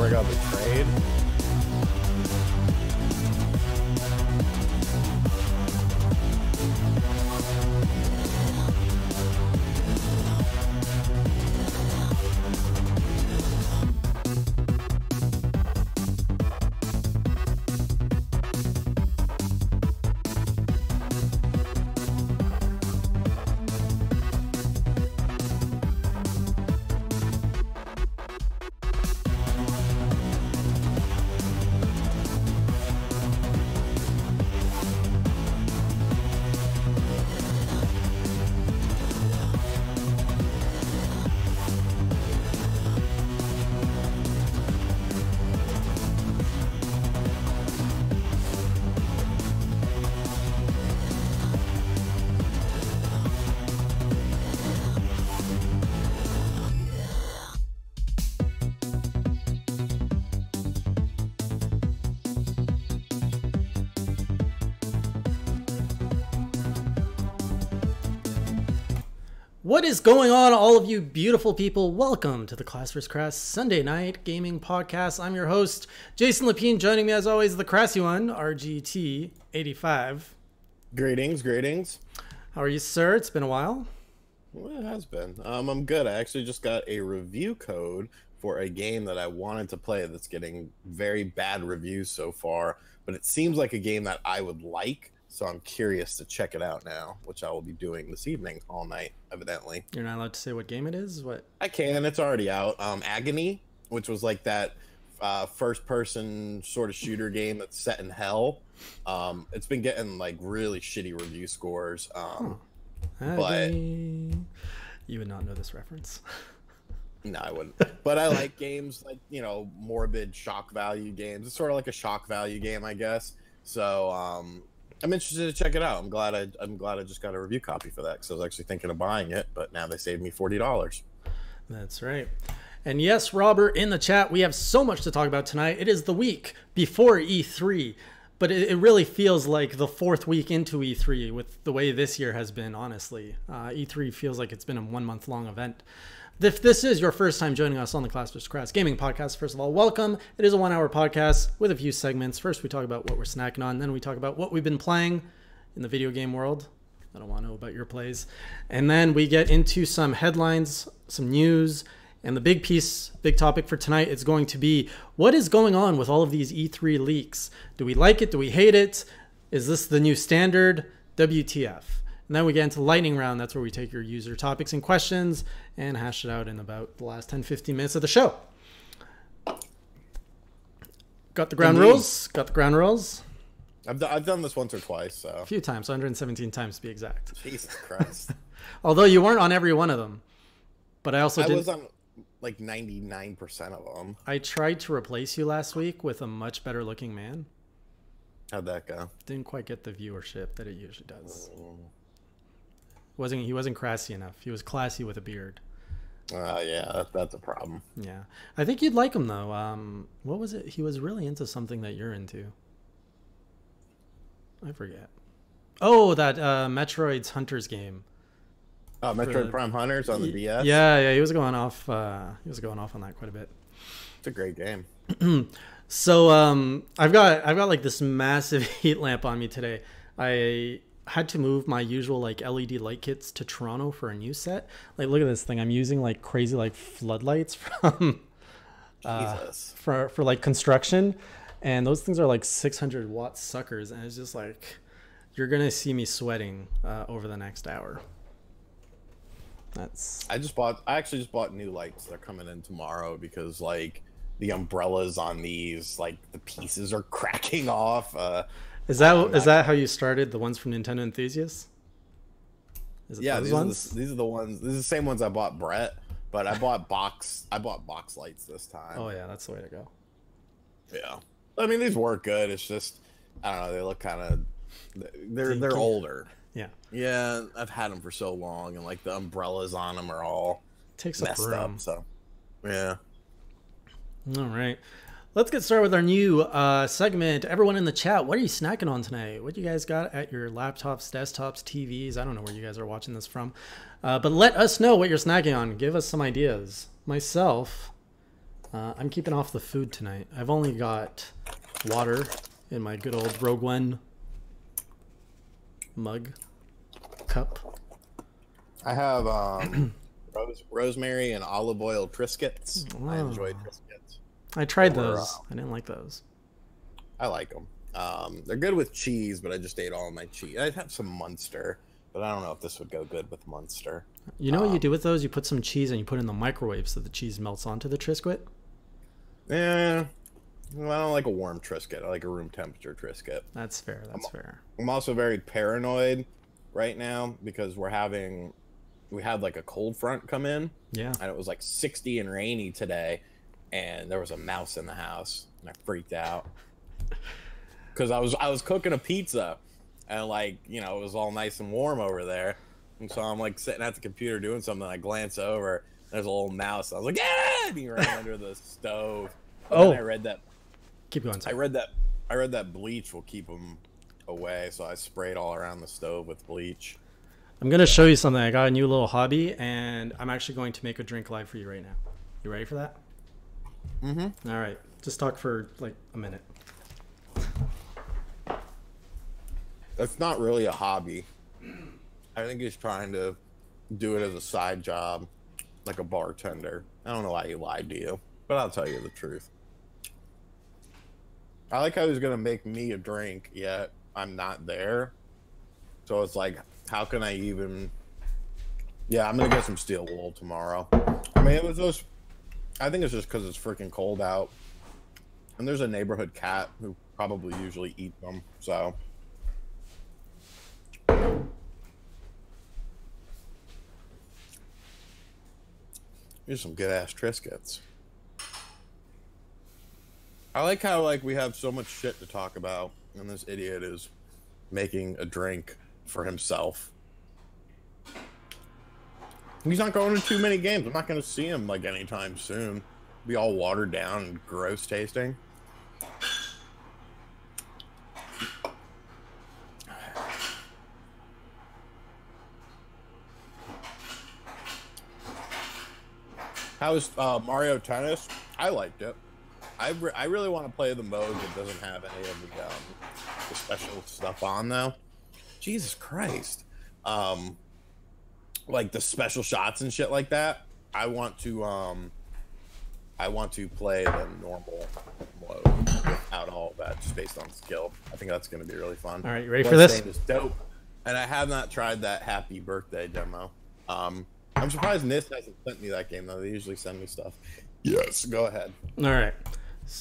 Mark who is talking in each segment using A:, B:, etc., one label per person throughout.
A: break out the trade.
B: What is going on, all of you beautiful people? Welcome to the Class vs. Crass Sunday Night Gaming Podcast. I'm your host, Jason Lapine. Joining me as always, the crassy one, RGT85.
A: Greetings, greetings.
B: How are you, sir? It's been a while.
A: Well, it has been. I'm good. I actually just got a review code for a game that I wanted to play that's getting very bad reviews so far, but it seems like a game that I would like. So I'm curious to check it out now, which I will be doing this evening all night, evidently.
B: You're not allowed to say what game it is? What?
A: I can. It's already out. Agony, which was like that first-person sort of shooter game that's set in hell. It's been getting like really shitty review scores. But
B: you would not know this reference.
A: No, I wouldn't. But I like games like, you know, morbid shock value games. It's sort of like a shock value game, I guess. So I'm interested to check it out. I'm glad I just got a review copy for that because I was actually thinking of buying it, but now they saved me $40.
B: That's right. And yes, Robert, in the chat, we have so much to talk about tonight. It is the week before E3, but it really feels like the fourth week into E3 with the way this year has been, honestly. E3 feels like it's been a 1 month long event. If this is your first time joining us on the Class vs. Crass Gaming Podcast, first of all, welcome. It is a 1 hour podcast with a few segments. First, we talk about what we're snacking on. Then we talk about what we've been playing in the video game world. I don't want to know about your plays. And then we get into some headlines, some news, and the big topic for tonight is going to be what is going on with all of these E3 leaks? Do we like it? Do we hate it? Is this the new standard? WTF? And then we get into lightning round. That's where we take your user topics and questions and hash it out in about the last 10-15 minutes of the show. Got the ground rules? Got the ground rules?
A: I've done this once or twice. So
B: a few times, 117 times to be exact.
A: Jesus Christ.
B: Although you weren't on every one of them. But I also
A: was on like 99% of them.
B: I tried to replace you last week with a much better looking man.
A: How'd that go?
B: Didn't quite get the viewership that it usually does. He wasn't crassy enough. He was classy with a beard.
A: Yeah, that's a problem.
B: Yeah. I think you'd like him, though. What was it? He was really into something that you're into. I forget. Oh, that Metroid's Hunters game.
A: Oh, Metroid Prime Hunters on the DS?
B: Yeah, he was going off on that quite a bit.
A: It's a great game.
B: So I've got like this massive heat lamp on me today. I had to move my usual like LED light kits to Toronto for a new set. Like, look at this thing. I'm using like crazy like floodlights from
A: Jesus.
B: for like construction, and those things are like 600 watt suckers, and it's just like you're gonna see me sweating over the next hour.
A: I actually just bought new lights. They're coming in tomorrow because like the umbrellas on these, like the pieces are cracking off.
B: Is that how you started the ones from Nintendo Enthusiasts?
A: Yeah, these are the ones. These are the same ones I bought Brett, but I bought box lights this time.
B: Oh yeah, that's the way to go.
A: Yeah, I mean these work good. It's just I don't know. They look kind of they're older. Yeah, I've had them for so long, and like the umbrellas on them are all messed up. So yeah.
B: All right. Let's get started with our new segment. Everyone in the chat, what are you snacking on tonight? What you guys got at your laptops, desktops, TVs? I don't know where you guys are watching this from. But let us know what you're snacking on. Give us some ideas. Myself, I'm keeping off the food tonight. I've only got water in my good old Rogue One mug cup.
A: I have rosemary and olive oil Triscuits. Oh. I enjoy Triscuits.
B: I tried those. I didn't like those.
A: I like them. They're good with cheese, but I just ate all of my cheese. I'd have some Munster, but I don't know if this would go good with Munster.
B: You know what you do with those? You put some cheese and you put it in the microwave so the cheese melts onto the Triscuit.
A: Yeah. Well, I don't like a warm Triscuit. I like a room temperature Triscuit.
B: That's fair. That's fair.
A: I'm also very paranoid right now because we had like a cold front come in.
B: Yeah.
A: And it was like 60 and rainy today, and there was a mouse in the house, and I freaked out because I was cooking a pizza, and like, you know, it was all nice and warm over there, and so I'm like sitting at the computer doing something. I glance over, there's a little mouse. I was like, yeah, and he ran under the stove. And I read that.
B: Keep going.
A: Sorry. I read that bleach will keep them away, so I sprayed all around the stove with bleach.
B: I'm going to show you something. I got a new little hobby, and I'm actually going to make a drink live for you right now. You ready for that?
A: Mm-hmm.
B: All right. Just talk for like a minute.
A: That's not really a hobby. I think he's trying to do it as a side job, like a bartender. I don't know why he lied to you, but I'll tell you the truth. I like how he's going to make me a drink, yet I'm not there. So it's like, how can I even... Yeah, I'm going to get some steel wool tomorrow. I mean, I think it's just because it's freaking cold out. And there's a neighborhood cat who probably usually eat them, so... Here's some good-ass Triscuits. I like how, like, we have so much shit to talk about, and this idiot is making a drink for himself. He's not going to too many games. I'm not going to see him, like, anytime soon. Be all watered down and gross tasting. How was Mario Tennis? I liked it. I really want to play the mode that doesn't have any of the special stuff on, though. Jesus Christ. Like the special shots and shit like that. I want to play the normal mode without all of that, just based on skill. I think that's going to be really fun.
B: All right, you ready for this?
A: Is dope. And I have not tried that Happy Birthday demo. I'm surprised NIST hasn't sent me that game, though. They usually send me stuff. Yes, go ahead.
B: All right.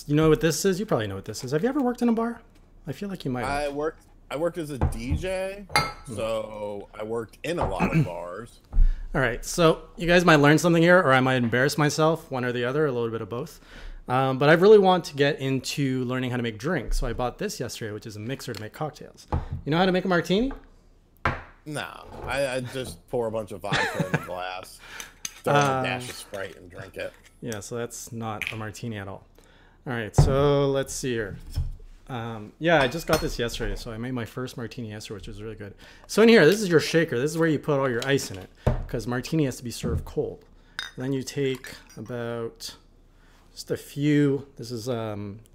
B: You know what this is? You probably know what this is. Have you ever worked in a bar? I feel like you might have.
A: I worked as a DJ, so I worked in a lot of bars.
B: All right. So you guys might learn something here, or I might embarrass myself, one or the other, a little bit of both. But I really want to get into learning how to make drinks. So I bought this yesterday, which is a mixer to make cocktails. You know how to make a martini?
A: No, I just pour a bunch of vodka in a glass, throw in a dash of Sprite, and drink it.
B: Yeah, so that's not a martini at all. All right, so let's see here. Yeah, I just got this yesterday, so I made my first martini yesterday, which was really good. So in here, this is your shaker. This is where you put all your ice in it, because martini has to be served cold. And then you take about just a few. This is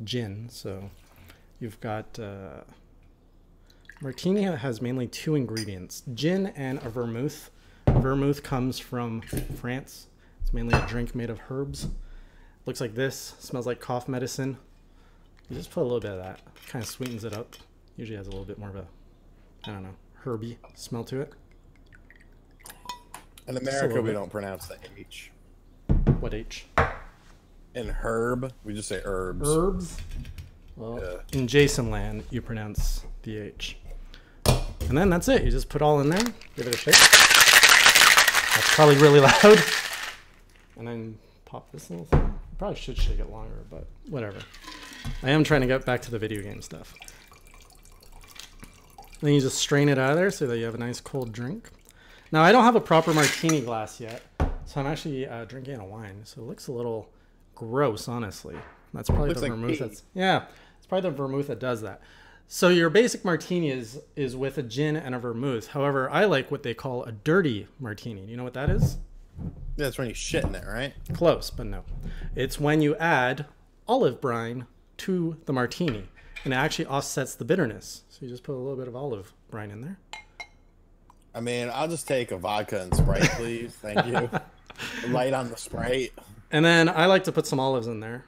B: gin, so you've got... Martini has mainly two ingredients, gin and a vermouth. Vermouth comes from France. It's mainly a drink made of herbs. Looks like this, smells like cough medicine. You just put a little bit of that, kind of sweetens it up. Usually has a little bit more of a, I don't know, herby smell to it.
A: In America, we don't pronounce the H.
B: What H?
A: In herb, we just say herbs.
B: Herbs? Well, yeah. In Jason land, you pronounce the H. And then that's it. You just put all in there, give it a shake. That's probably really loud. And then pop this little thing. I probably should shake it longer, but whatever. I am trying to get back to the video game stuff. Then you just strain it out of there so that you have a nice cold drink. Now, I don't have a proper martini glass yet, so I'm actually drinking a wine. So it looks a little gross, honestly. That's probably the vermouth. Yeah, it's probably the vermouth that does that. So your basic martini is with a gin and a vermouth. However, I like what they call a dirty martini. Do you know what that is?
A: Yeah, that's when you shit in it, right?
B: Close, but no. It's when you add olive brine to the martini, and it actually offsets the bitterness. So you just put a little bit of olive brine in there.
A: I mean, I'll just take a vodka and Sprite, please. Thank you. Light on the Sprite.
B: And then I like to put some olives in there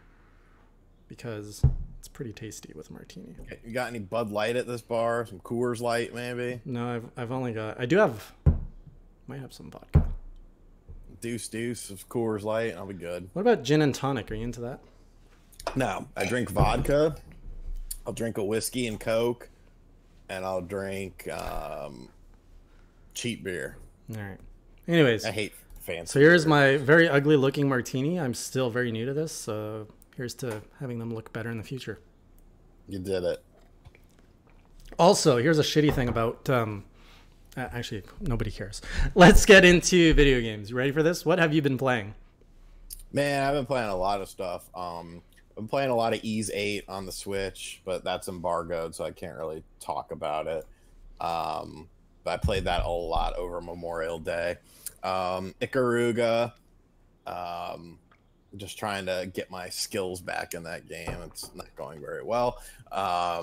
B: because it's pretty tasty with a martini.
A: Okay, you got any Bud Light at this bar? Some Coors Light, maybe?
B: No, I've only got... might have some vodka.
A: Deuce of Coors Light, and I'll be good.
B: What about gin and tonic? Are you into that?
A: No, I drink vodka. I'll drink a whiskey and Coke, and I'll drink cheap beer.
B: All right. Anyways,
A: I hate fancy.
B: So here's my very ugly looking martini. I'm still very new to this, so here's to having them look better in the future.
A: You did it.
B: Also, here's a shitty thing about... actually, nobody cares. Let's get into video games. You ready for this? What have you been playing?
A: Man, I've been playing a lot of stuff. I'm playing a lot of Ease 8 on the Switch, but that's embargoed, so I can't really talk about it. But I played that a lot over Memorial Day. Ikaruga. Just trying to get my skills back in that game. It's not going very well. I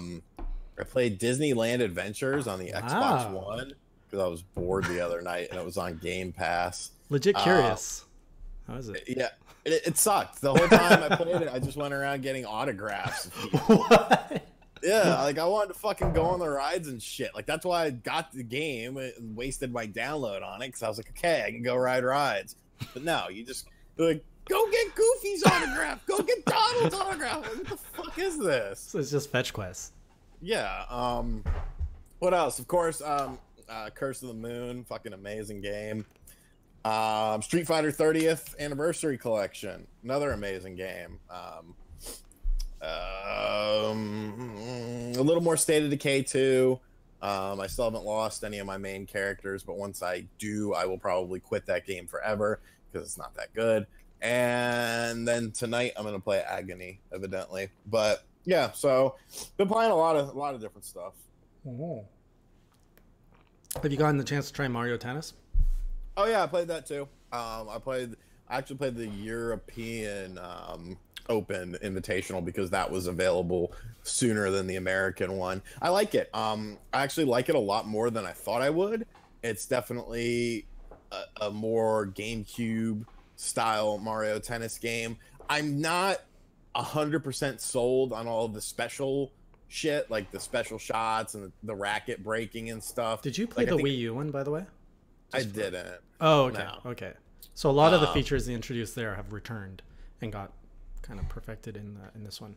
A: played Disneyland Adventures on the Xbox One because I was bored the other night and it was on Game Pass.
B: Legit curious. How is it?
A: Yeah, it sucked. The whole time I played it, I just went around getting autographs.
B: What?
A: Yeah, like I wanted to fucking go on the rides and shit. Like that's why I got the game and wasted my download on it because I was like, okay, I can go ride rides. But no, you're like, go get Goofy's autograph. Go get Donald's autograph. What the fuck is this?
B: So it's just fetch quests.
A: Yeah. What else? Of course, Curse of the Moon, fucking amazing game. Street Fighter 30th Anniversary Collection, another amazing game. A little more State of Decay 2. I still haven't lost any of my main characters, but once I do, I will probably quit that game forever because it's not that good. And then tonight I'm gonna play Agony, evidently. But yeah, so been playing a lot of different stuff.
B: Oh. Have you gotten the chance to try Mario Tennis?
A: Oh yeah, I played that too. I actually played the European Open Invitational because that was available sooner than the American one. I like it. I actually like it a lot more than I thought I would. It's definitely a more GameCube style Mario Tennis game. I'm not 100% sold on all of the special shit, like the special shots and the racket breaking and stuff.
B: Did you play the Wii U one, by the way?
A: I didn't.
B: Oh, okay.
A: No.
B: Okay. So a lot of the features they introduced there have returned and got kind of perfected in this one.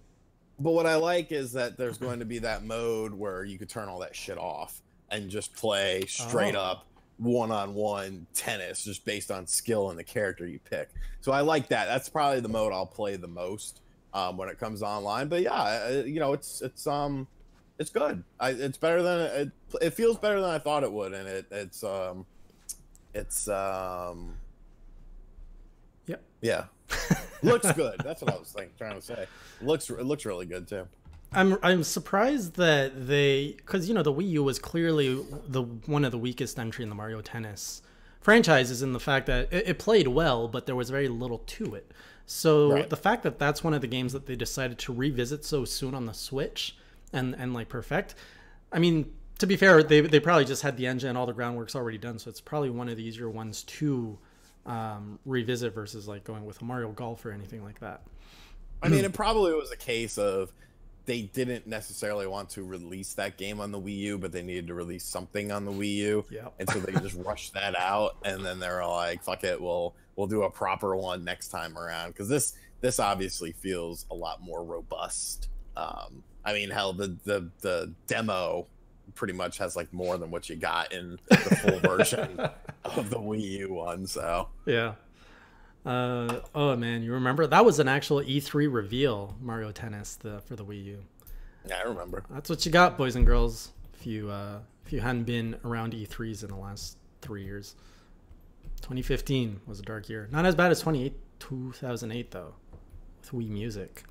A: But what I like is that there's going to be that mode where you could turn all that shit off and just play straight up one-on-one tennis just based on skill and the character you pick. So I like that. That's probably the mode I'll play the most when it comes online. But yeah, it's good. It's better than it feels better than I thought it would, and it's
B: Yep.
A: Yeah. Looks good. That's what I was trying to say. It looks really good too.
B: I'm surprised that because the Wii U was clearly one of the weakest entry in the Mario Tennis franchises in the fact that it played well, but there was very little to it. So the fact that that's one of the games that they decided to revisit so soon on the Switch and like perfect. I mean, to be fair, they probably just had the engine and all the groundwork's already done, so it's probably one of the easier ones to revisit versus like going with a Mario Golf or anything like that.
A: I mean, it probably was a case of they didn't necessarily want to release that game on the Wii U, but they needed to release something on the Wii U.
B: Yep.
A: And so they just rushed that out, and then they're like, fuck it, we'll do a proper one next time around. Because this obviously feels a lot more robust. I mean, hell, the demo pretty much has like more than what you got in the full version of the Wii U one. So
B: yeah. Oh man, you remember that was an actual E3 reveal, Mario Tennis for the Wii U.
A: Yeah, I remember.
B: That's what you got, boys and girls. If you hadn't been around E3s in the last 3 years, 2015 was a dark year. Not as bad as 2008 though, with Wii Music.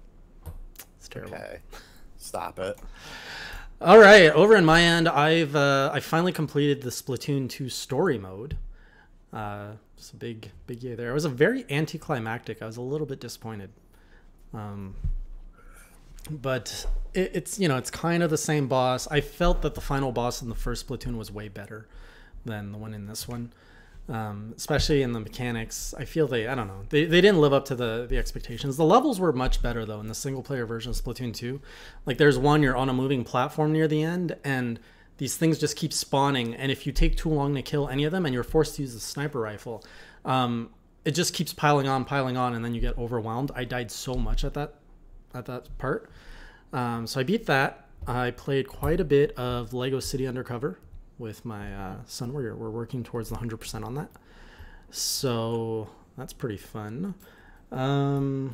B: It's terrible.
A: Okay, stop it.
B: All right, over in my end, I finally completed the Splatoon 2 story mode. Just a big yay there. It was a very anticlimactic. I was a little bit disappointed. But it's it's kind of the same boss. I felt that the final boss in the first Splatoon was way better than the one in this one. Especially in the mechanics. I feel I don't know. They didn't live up to the expectations. The levels were much better though in the single player version of Splatoon 2. Like there's one, you're on a moving platform near the end and these things just keep spawning, and if you take too long to kill any of them and you're forced to use a sniper rifle, it just keeps piling on, and then you get overwhelmed. I died so much at that part. So I beat that. I played quite a bit of Lego City Undercover with my son. We're working towards the 100% on that. So that's pretty fun. I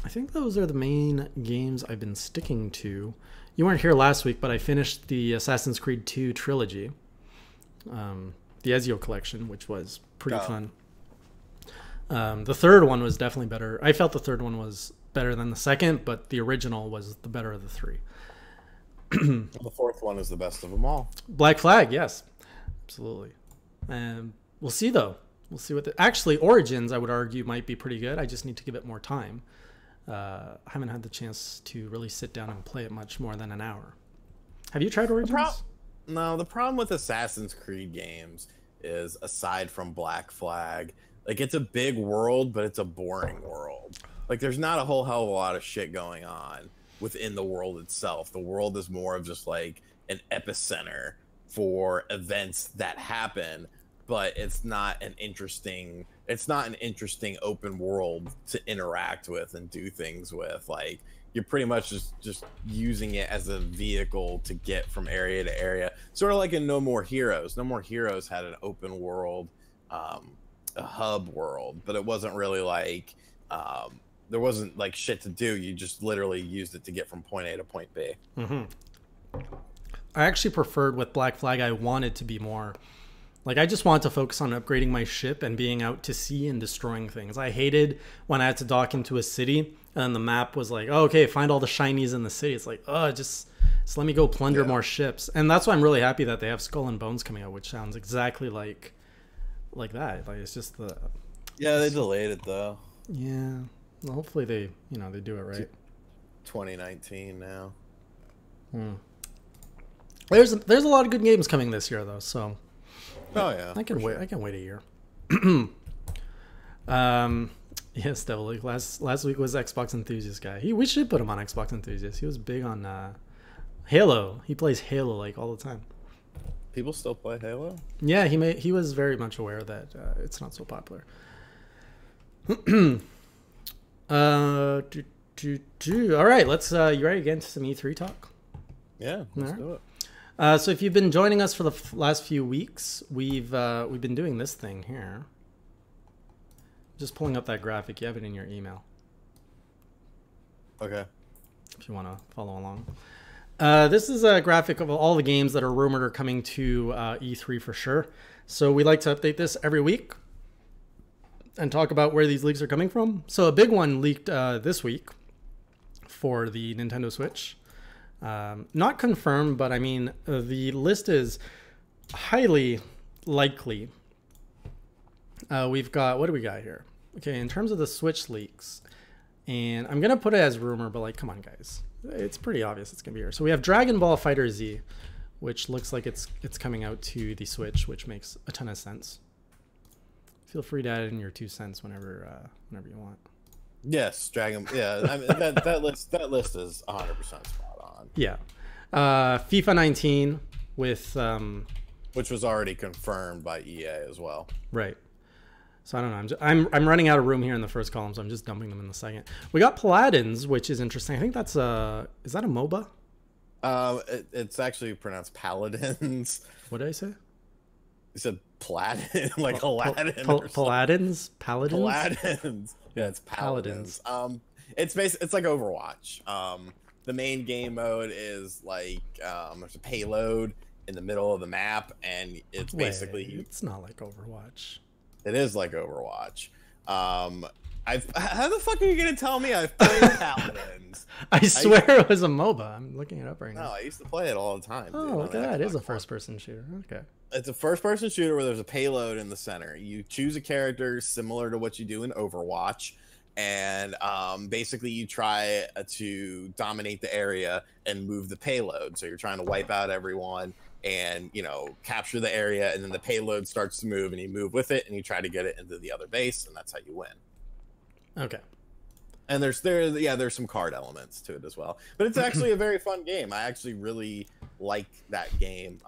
B: think those are the main games I've been sticking to. You weren't here last week, but I finished the Assassin's Creed 2 trilogy, the Ezio collection, which was pretty fun. The third one was definitely better. I felt the third one was better than the second, but the original was the better of the three.
A: The fourth one is the best of them all.
B: Black Flag, yes, absolutely. We'll see though. We'll see what actually Origins, I would argue, might be pretty good. I just need to give it more time. I haven't had the chance to really sit down and play it much more than an hour. Have you tried Origins?
A: No, the problem with Assassin's Creed games is, aside from Black Flag, like it's a big world, but it's a boring world. Like there's not a whole hell of a lot of shit going on within the world itself. The world is more of just like an epicenter for events that happen, but it's not an interesting open world to interact with and do things with. Like you're pretty much just using it as a vehicle to get from area to area, sort of like in No More Heroes. No More Heroes had an open world, a hub world, but it wasn't really like there wasn't like shit to do. You just literally used it to get from point A to point B.
B: I actually preferred with Black Flag. I wanted to be more like, I just wanted to focus on upgrading my ship and being out to sea and destroying things. I hated when I had to dock into a city and the map was like, oh, okay, find all the shinies in the city. It's like, oh, just let me go plunder more ships. And that's why I'm really happy that they have Skull and Bones coming out, which sounds exactly like that. Like it's just
A: they delayed it though.
B: Yeah. Well, hopefully they do it right.
A: 2019 now.
B: There's a lot of good games coming this year though, so
A: oh yeah,
B: I can wait. Sure. I can wait a year. Yes, Devil League. Last week was Xbox Enthusiast guy. We should put him on Xbox Enthusiast. He was big on Halo. He plays Halo like all the time.
A: People still play Halo?
B: Yeah, he was very much aware that it's not so popular. All right, let's you ready to get into some E3 talk?
A: Yeah, let's do it.
B: So if you've been joining us for the last few weeks, we've been doing this thing here. Just pulling up that graphic. You have it in your email.
A: Okay.
B: If you want to follow along. This is a graphic of all the games that are rumored are coming to E3 for sure. So we like to update this every week and talk about where these leaks are coming from. So a big one leaked this week for the Nintendo Switch. Not confirmed, but I mean, the list is highly likely. We've got, what do we got here? Okay, in terms of the Switch leaks, and I'm going to put it as rumor, but like, come on, guys. It's pretty obvious it's going to be here. So we have Dragon Ball Fighter Z, which looks like it's coming out to the Switch, which makes a ton of sense. Feel free to add in your 2 cents whenever you want.
A: Yes, Dragon. Yeah, I mean, that list is 100% spot on.
B: Yeah, FIFA 19 with
A: which was already confirmed by EA as well.
B: Right. So I don't know. I'm running out of room here in the first column, so I'm just dumping them in the second. We got Paladins, which is interesting. I think that's is that a MOBA?
A: It's actually pronounced Paladins.
B: What did I say?
A: You said Paladin, like Aladdin.
B: Paladins? Paladins?
A: Paladins. Yeah, it's Paladins. It's like Overwatch. The main game mode is like there's a payload in the middle of the map, and it's basically
B: it's not like Overwatch.
A: It is like Overwatch. I How the fuck are you gonna tell me I've played Paladins?
B: I swear it was a MOBA. I'm looking it up right now.
A: No, I used to play it all the time.
B: Oh, look at that. It is a first-person shooter. Okay.
A: It's a first-person shooter where there's a payload in the center. You choose a character similar to what you do in Overwatch, and basically you try to dominate the area and move the payload. So you're trying to wipe out everyone and, you know, capture the area, and then the payload starts to move, and you move with it, and you try to get it into the other base, and that's how you win.
B: Okay.
A: And there's some card elements to it as well, but it's actually a very fun game. I actually really like that game.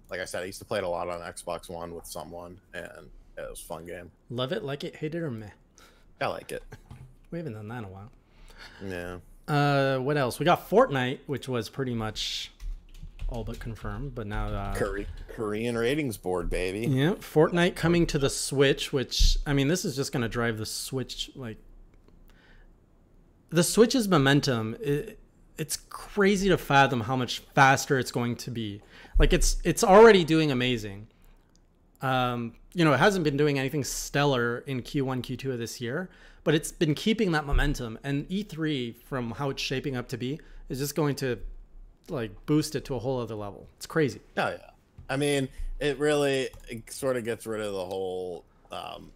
A: Like I said, I used to play it a lot on Xbox One with someone, and it was a fun game.
B: Love it, like it, hate it, or meh?
A: I like it.
B: We haven't done that in a while.
A: Yeah.
B: What else? We got Fortnite, which was pretty much all but confirmed, but now
A: Korean ratings board, baby.
B: Yeah, Fortnite coming to the Switch, which, I mean, this is just going to drive the Switch, like, the Switch's momentum, it's crazy to fathom how much faster it's going to be. Like, it's already doing amazing. You know, it hasn't been doing anything stellar in Q1, Q2 of this year, but it's been keeping that momentum. And E3, from how it's shaping up to be, is just going to, like, boost it to a whole other level. It's crazy.
A: Oh, yeah. I mean, it sort of gets rid of the whole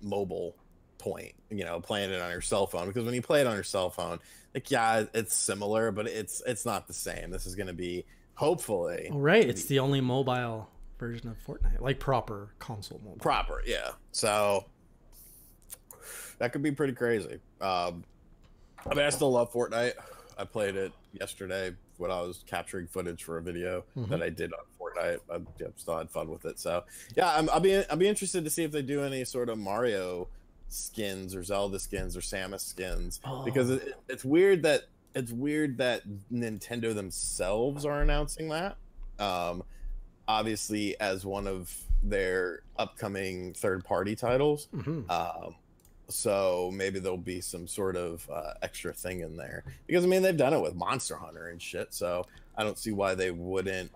A: mobile point, you know, playing it on your cell phone, because when you play it on your cell phone, like, yeah, it's similar, but it's not the same. This is going to be, hopefully,
B: oh, right, it's the only mobile version of Fortnite, like proper console mobile.
A: Proper, yeah. So that could be pretty crazy. I mean, I still love Fortnite. I played it yesterday when I was capturing footage for a video that I did on Fortnite. I still had fun with it. So yeah, I'll be interested to see if they do any sort of Mario skins or Zelda skins or Samus skins, because it's weird that Nintendo themselves are announcing that, obviously as one of their upcoming third-party titles. So maybe there'll be some sort of extra thing in there, because I mean, they've done it with Monster Hunter and shit, so I don't see why they wouldn't.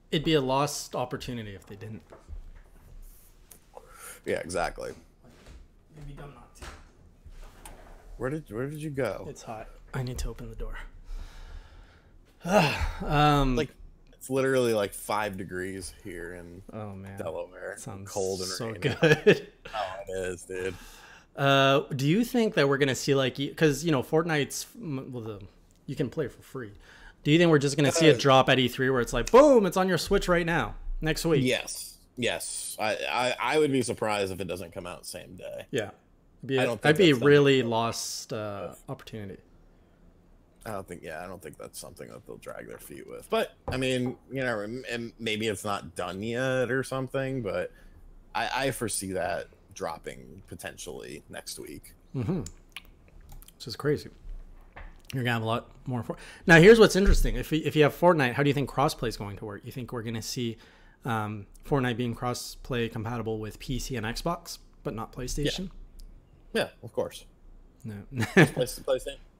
B: It'd be a lost opportunity if they didn't.
A: Yeah, exactly.
B: It'd be dumb not to.
A: Where did you go?
B: It's hot. I need to open the door.
A: Like, it's literally like 5 degrees here in Delaware.
B: Sounds
A: cold and
B: so
A: rainy.
B: good.
A: Oh, it is, dude.
B: Do you think that we're gonna see, like, because, you know, Fortnite's, well, you can play for free. Do you think we're just gonna see a drop at E3 where it's like, boom, it's on your Switch right now, next week?
A: Yes. I would be surprised if it doesn't come out same day.
B: Yeah. That'd be a really lost opportunity.
A: I don't think that's something that they'll drag their feet with. But I mean, you know, and maybe it's not done yet or something, but I foresee that dropping potentially next week.
B: Which is crazy. You're gonna have a lot more. Now, here's what's interesting. If you have Fortnite, how do you think crossplay is going to work? You think we're gonna see Fortnite being crossplay compatible with PC and Xbox, but not PlayStation?
A: Yeah, of course.
B: No.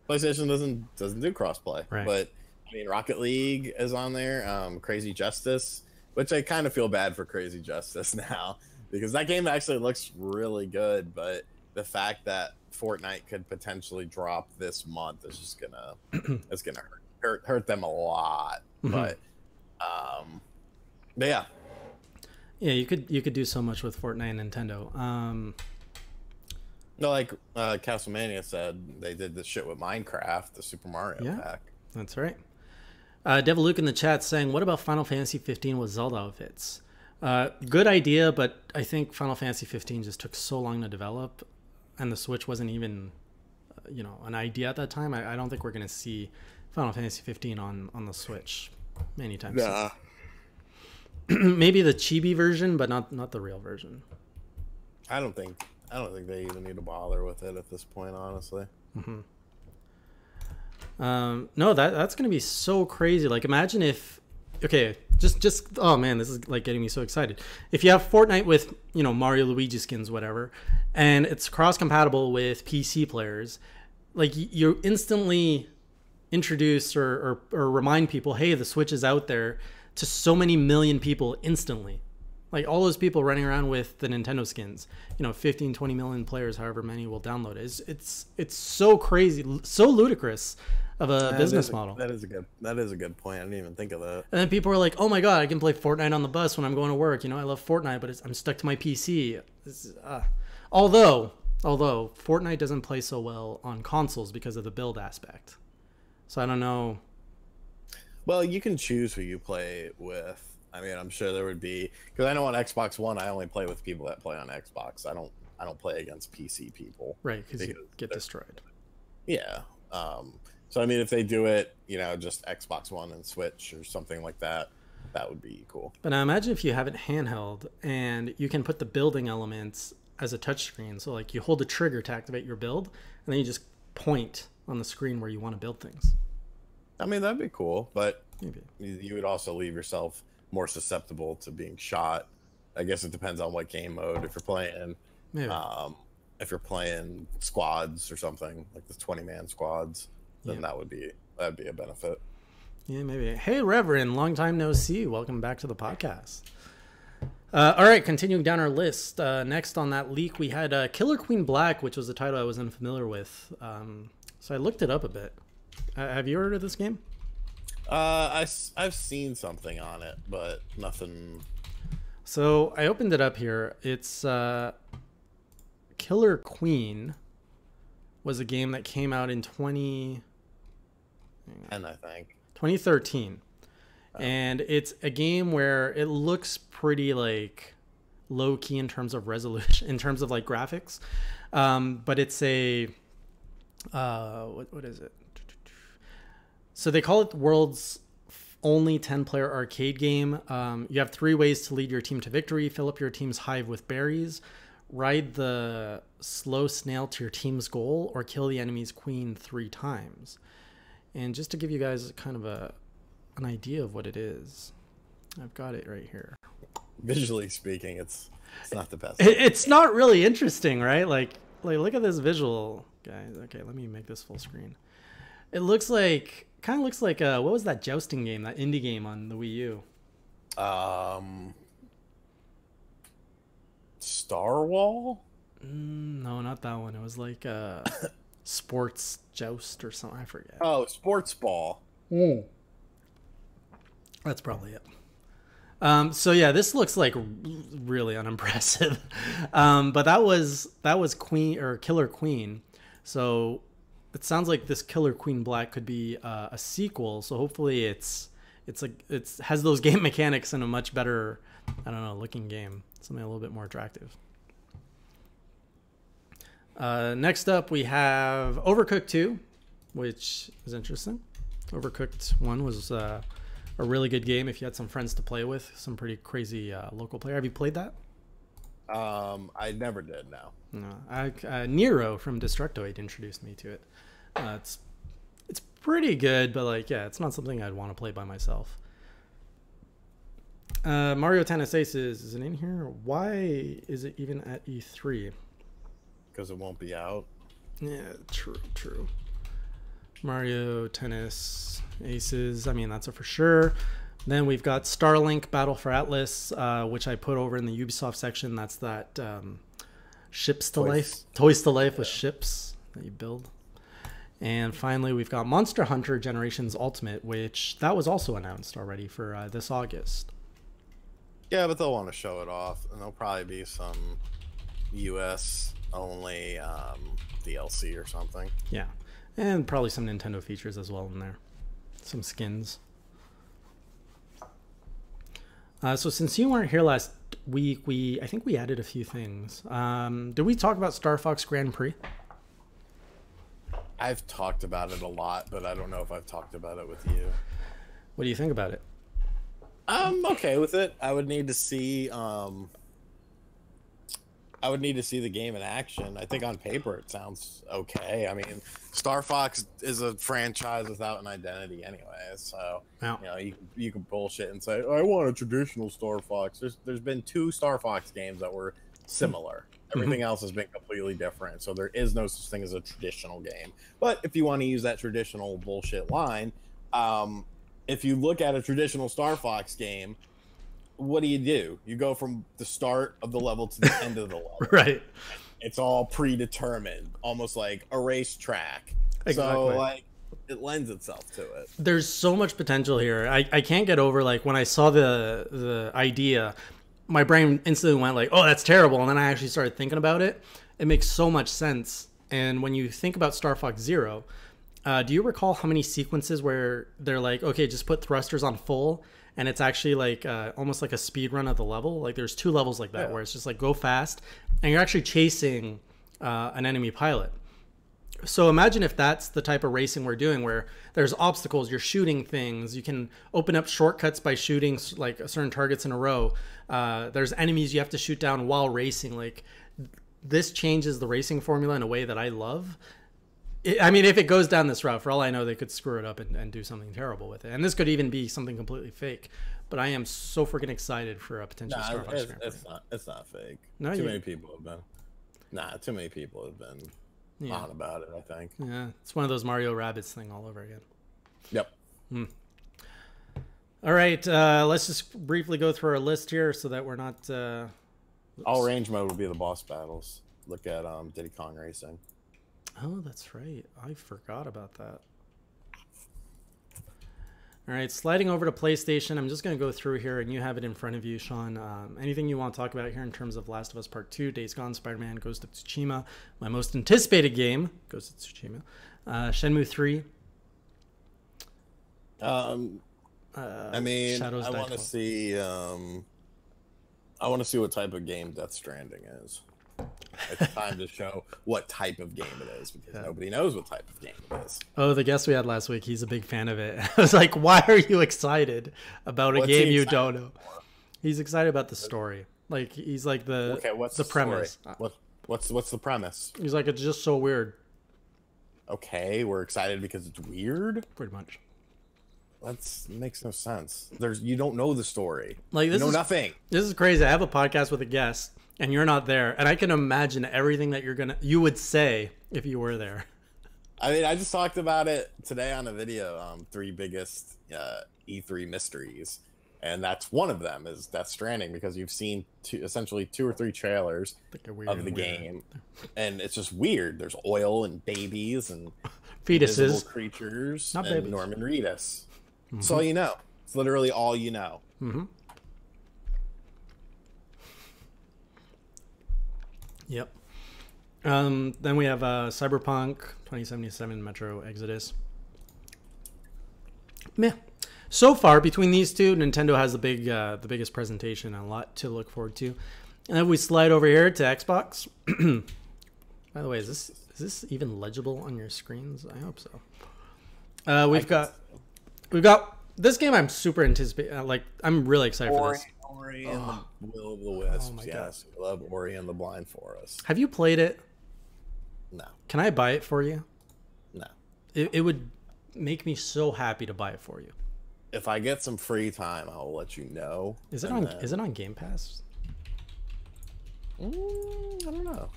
A: PlayStation doesn't do crossplay,
B: right.
A: But I mean, Rocket League is on there. Crazy Justice, which I kind of feel bad for Crazy Justice now, because that game actually looks really good, but the fact that Fortnite could potentially drop this month is just gonna hurt them a lot. But yeah.
B: Yeah, you could do so much with Fortnite and Nintendo.
A: No, like Castlemania said, they did this shit with Minecraft, the Super Mario pack.
B: That's right. Devil Luke in the chat saying, what about Final Fantasy 15 with Zelda outfits? Good idea, but I think Final Fantasy 15 just took so long to develop, and the Switch wasn't even, an idea at that time. I don't think we're going to see Final Fantasy 15 on the Switch anytime soon. Maybe the chibi version, but not the real version.
A: I don't think they even need to bother with it at this point, honestly.
B: No, that's gonna be so crazy. Like, imagine if, just oh man, this is like getting me so excited. If you have Fortnite with Mario, Luigi skins, whatever, and it's cross compatible with PC players, like you instantly introduce or remind people, hey, the Switch is out there, to so many million people instantly. Like all those people running around with the Nintendo skins, 15, 20 million players, however many will download it. It's so crazy, so ludicrous of a business model.
A: That is a good point. I didn't even think of that.
B: And then people are like, "Oh my god, I can play Fortnite on the bus when I'm going to work. I love Fortnite, but I'm stuck to my PC." Although Fortnite doesn't play so well on consoles because of the build aspect. So I don't know.
A: Well, you can choose who you play with. I mean, I'm sure there would be, because I know on Xbox One, I only play with people that play on Xbox. I don't play against PC people.
B: Right, because you get destroyed.
A: Yeah. So I mean, if they do it, just Xbox One and Switch or something like that, that would be cool.
B: But now imagine if you have it handheld and you can put the building elements as a touchscreen. So like you hold the trigger to activate your build, and then you just point on the screen where you want to build things.
A: I mean, that'd be cool, but
B: maybe
A: you would also leave yourself more susceptible to being shot. I guess it depends on what game mode. If you're playing,
B: maybe.
A: If you're playing squads or something like the 20-man squads, then that'd be a benefit.
B: Yeah, maybe. Hey, Reverend, long time no see. Welcome back to the podcast. All right, continuing down our list. Next on that leak, we had Killer Queen Black, which was a title I was unfamiliar with. So I looked it up a bit. Have you heard of this game?
A: I've seen something on it, but nothing.
B: So I opened it up here. It's Killer Queen was a game that came out in 2013. And it's a game where it looks pretty like low key in terms of resolution, in terms of like graphics. But it's a what is it? So they call it the world's only 10-player arcade game. You have 3 ways to lead your team to victory: fill up your team's hive with berries, ride the slow snail to your team's goal, or kill the enemy's queen 3 times. And just to give you guys kind of an idea of what it is, I've got it right here.
A: Visually speaking, it's not the best.
B: It's not really interesting, right? Like look at this visual, guys. Okay, let me make this full screen. It kind of looks like what was that jousting game, that indie game on the Wii U?
A: Star Wall?
B: No, not that one. It was like sports joust or something. I forget.
A: Oh, sports ball.
B: That's probably it. So yeah, this looks like really unimpressive. But that was Queen or Killer Queen. So it sounds like this Killer Queen Black could be a sequel. So hopefully it has those game mechanics in a much better, looking game. Something a little bit more attractive. Next up, we have Overcooked 2, which is interesting. Overcooked 1 was a really good game if you had some friends to play with, some pretty crazy local player. Have you played that?
A: I never did, no.
B: No. Nero from Destructoid introduced me to it. It's pretty good, but it's not something I'd want to play by myself. Mario Tennis Aces, is it in here? Why is it even at E3?
A: Because it won't be out.
B: Yeah, true. Mario Tennis Aces, that's a for sure. Then we've got Starlink Battle for Atlas, which I put over in the Ubisoft section. That's that Toys to Life with ships that you build. And finally, we've got Monster Hunter Generations Ultimate, which that was also announced already for this August.
A: Yeah, but they'll want to show it off, and there'll probably be some US only DLC or something.
B: Yeah, and probably some Nintendo features as well in there. Some skins. So since you weren't here last week, I think we added a few things. Did we talk about Star Fox Grand Prix?
A: I've talked about it a lot, but I don't know if I've talked about it with you.
B: What do you think about it?
A: I'm okay with it. I would need to see the game in action. I think on paper it sounds okay. I mean, Star Fox is a franchise without an identity anyway, so you can bullshit and say, I want a traditional Star Fox. There's been 2 Star Fox games that were similar. Everything else has been completely different, so there is no such thing as a traditional game. But if you want to use that traditional bullshit line, if you look at a traditional Star Fox game, what do? You go from the start of the level to the end of the level.
B: Right.
A: It's all predetermined, almost like a racetrack.
B: Exactly.
A: So like it lends itself to it.
B: There's so much potential here. I can't get over, like, when I saw the idea, my brain instantly went like, oh, that's terrible. And then I actually started thinking about it. It makes so much sense. And when you think about Star Fox Zero, do you recall how many sequences where they're like, okay, just put thrusters on full, and it's actually like almost like a speed run of the level? Like there's 2 levels like that, where it's just like go fast, and you're actually chasing an enemy pilot. So imagine if that's the type of racing we're doing, where there's obstacles, you're shooting things, you can open up shortcuts by shooting like certain targets in a row. There's enemies you have to shoot down while racing. Like, this changes the racing formula in a way that I love. I mean, if it goes down this route, for all I know, they could screw it up and do something terrible with it. And this could even be something completely fake. But I am so freaking excited for a potential Star Fox experience.
A: It's not fake.
B: No,
A: too many people have been. Too many people have been on about it, I think.
B: Yeah, it's one of those Mario Rabbids thing all over again.
A: Yep.
B: All right, let's just briefly go through our list here so that we're not...
A: All range mode will be the boss battles. Look at Diddy Kong Racing.
B: Oh, that's right. I forgot about that. All right, sliding over to PlayStation. I'm just going to go through here, and you have it in front of you, Sean. Anything you want to talk about here in terms of Last of Us Part 2, Days Gone, Spider-Man, Ghost of Tsushima, my most anticipated game, Ghost of Tsushima, Shenmue 3.
A: I mean,
B: Shadows
A: I
B: Die
A: want to see... I want to see what type of game Death Stranding is. It's time to show what type of game it is, because nobody knows what type of game it is.
B: Oh, the guest we had last week, he's a big fan of it. I was like, why are you excited about a game you don't know? He's excited about the story. Like, he's like
A: what's
B: the premise.
A: What's the premise?
B: He's like, it's just so weird.
A: Okay, we're excited because it's weird?
B: Pretty much.
A: That makes no sense. You don't know the story.
B: Like,
A: you know nothing.
B: This is crazy. I have a podcast with a guest, and you're not there, and I can imagine everything that you would say if you were there.
A: I mean, I just talked about it today on a video. 3 biggest E3 mysteries, and that's one of them is Death Stranding, because you've seen essentially 2 or 3 trailers of the game, and it's just weird. There's oil and babies and
B: fetuses,
A: creatures,
B: not
A: and
B: babies.
A: Norman Reedus. That's all you know. It's literally all you know.
B: Yep. Then we have Cyberpunk 2077 Metro Exodus. Meh. So far, between these two, Nintendo has the biggest presentation and a lot to look forward to. And then we slide over here to Xbox. By the way, is this even legible on your screens? I hope so. We've got this game. I'm super anticipating. Like, I'm really excited for this.
A: Ori and the Will of the Wisps. Oh yes, I love Ori and the Blind Forest.
B: Have you played it?
A: No.
B: Can I buy it for you?
A: No.
B: It would make me so happy to buy it for you.
A: If I get some free time, I'll let you know.
B: Is it on Game Pass?
A: I don't know.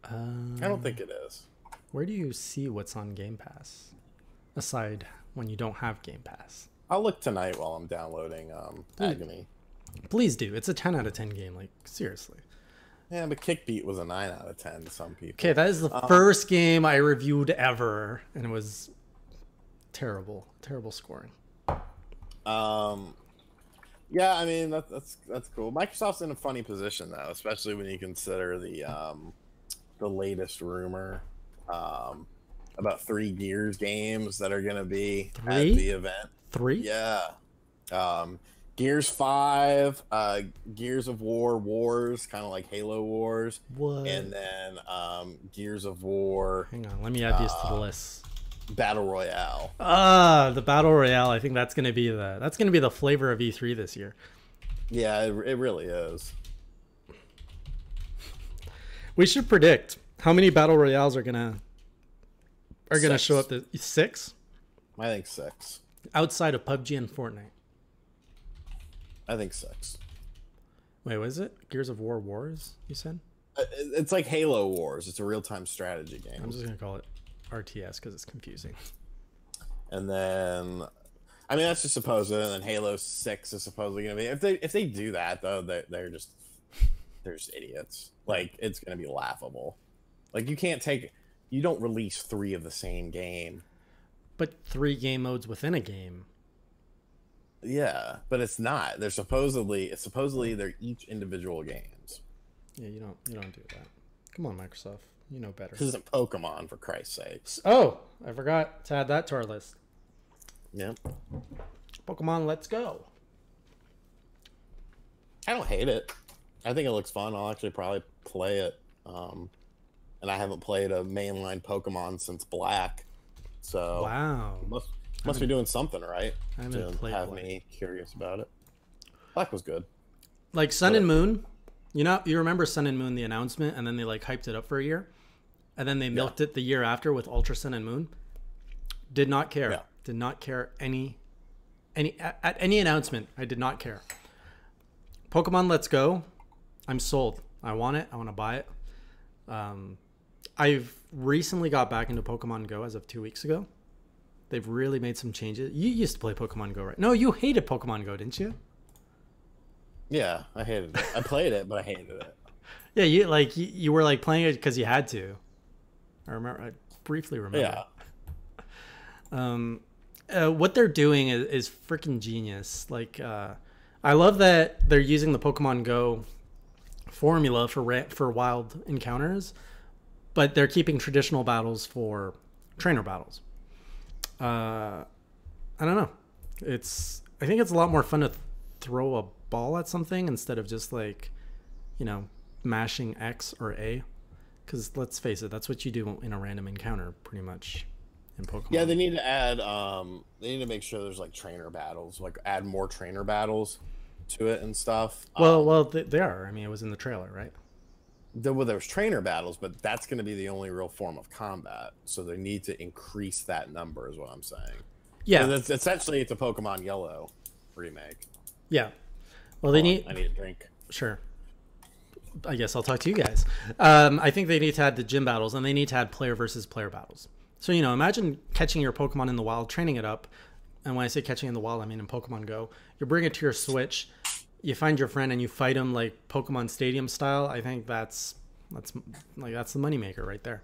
A: I don't think it is.
B: Where do you see what's on Game Pass? Aside when you don't have Game Pass.
A: I'll look tonight while I'm downloading Agony.
B: Please do. It's a 10 out of 10 game. Like, seriously.
A: Yeah, but Kickbeat was a 9 out of 10 to some people.
B: Okay, that is the first game I reviewed ever, and it was terrible. Terrible scoring.
A: Yeah, I mean, that's cool. Microsoft's in a funny position, though, especially when you consider the latest rumor about 3 Gears games that are going to be at the event.
B: 3?
A: Yeah. Gears 5, Gears of War Wars, kind of like Halo Wars.
B: What?
A: And then Gears of War.
B: Hang on, let me add these to the list.
A: Battle Royale.
B: The Battle Royale. I think that's gonna be the flavor of E3 this year.
A: Yeah, it really is.
B: We should predict how many Battle Royales are gonna show up. 6?
A: I think 6.
B: Outside of PUBG and Fortnite.
A: I think 6.
B: Wait, what is it? Gears of War Wars, you said?
A: It's like Halo Wars. It's a real-time strategy game.
B: I'm just going to call it RTS because it's confusing.
A: And then I mean, that's just supposed, and then Halo 6 is supposedly gonna be. If they do that though, they're just idiots. Like, it's gonna be laughable. Like, you don't release 3 of the same game.
B: But 3 game modes within a game.
A: Yeah, but it's not. It's supposedly they're each individual games.
B: Yeah, you don't do that. Come on, Microsoft. You know better.
A: This isn't Pokemon, for Christ's sakes.
B: Oh, I forgot to add that to our list.
A: Yep.
B: Pokemon Let's Go.
A: I don't hate it. I think it looks fun. I'll actually probably play it. And I haven't played a mainline Pokemon since Black. So
B: wow.
A: Must be doing something right
B: to
A: have me curious about it. Black was good.
B: Like Sun and Moon. You remember Sun and Moon, the announcement, and then they like hyped it up for a year, and then they milked it the year after with Ultra Sun and Moon. Did not care.
A: Yeah.
B: Did not care at any announcement. I did not care. Pokemon Let's Go. I'm sold. I want it. I want to buy it. I've recently got back into Pokemon Go as of 2 weeks ago. They've really made some changes. You used to play Pokemon Go, right? No, you hated Pokemon Go, didn't you?
A: Yeah, I hated it. I played it, but I hated it.
B: Yeah, you were like playing it because you had to. I briefly remember. Yeah. What they're doing is freaking genius. Like, I love that they're using the Pokemon Go formula for wild encounters, but they're keeping traditional battles for trainer battles. I don't know. I think it's a lot more fun to throw a ball at something instead of just like, mashing X or A. Because let's face it, that's what you do in a random encounter, pretty much, in Pokemon.
A: Yeah, they need to add. They need to make sure there's like trainer battles, like add more trainer battles to it and stuff.
B: Well, they are. I mean, it was in the trailer, right?
A: There's trainer battles, but that's going to be the only real form of combat. So they need to increase that number, is what I'm saying.
B: Yeah,
A: it's a Pokemon Yellow remake.
B: Yeah. Well, I need
A: a drink.
B: Sure. I guess I'll talk to you guys. I think they need to add the gym battles, and they need to add player versus player battles. So, imagine catching your Pokemon in the wild, training it up. And when I say catching in the wild, I mean in Pokemon Go. You bring it to your Switch, you find your friend, and you fight him like Pokemon Stadium style. I think that's the moneymaker right there.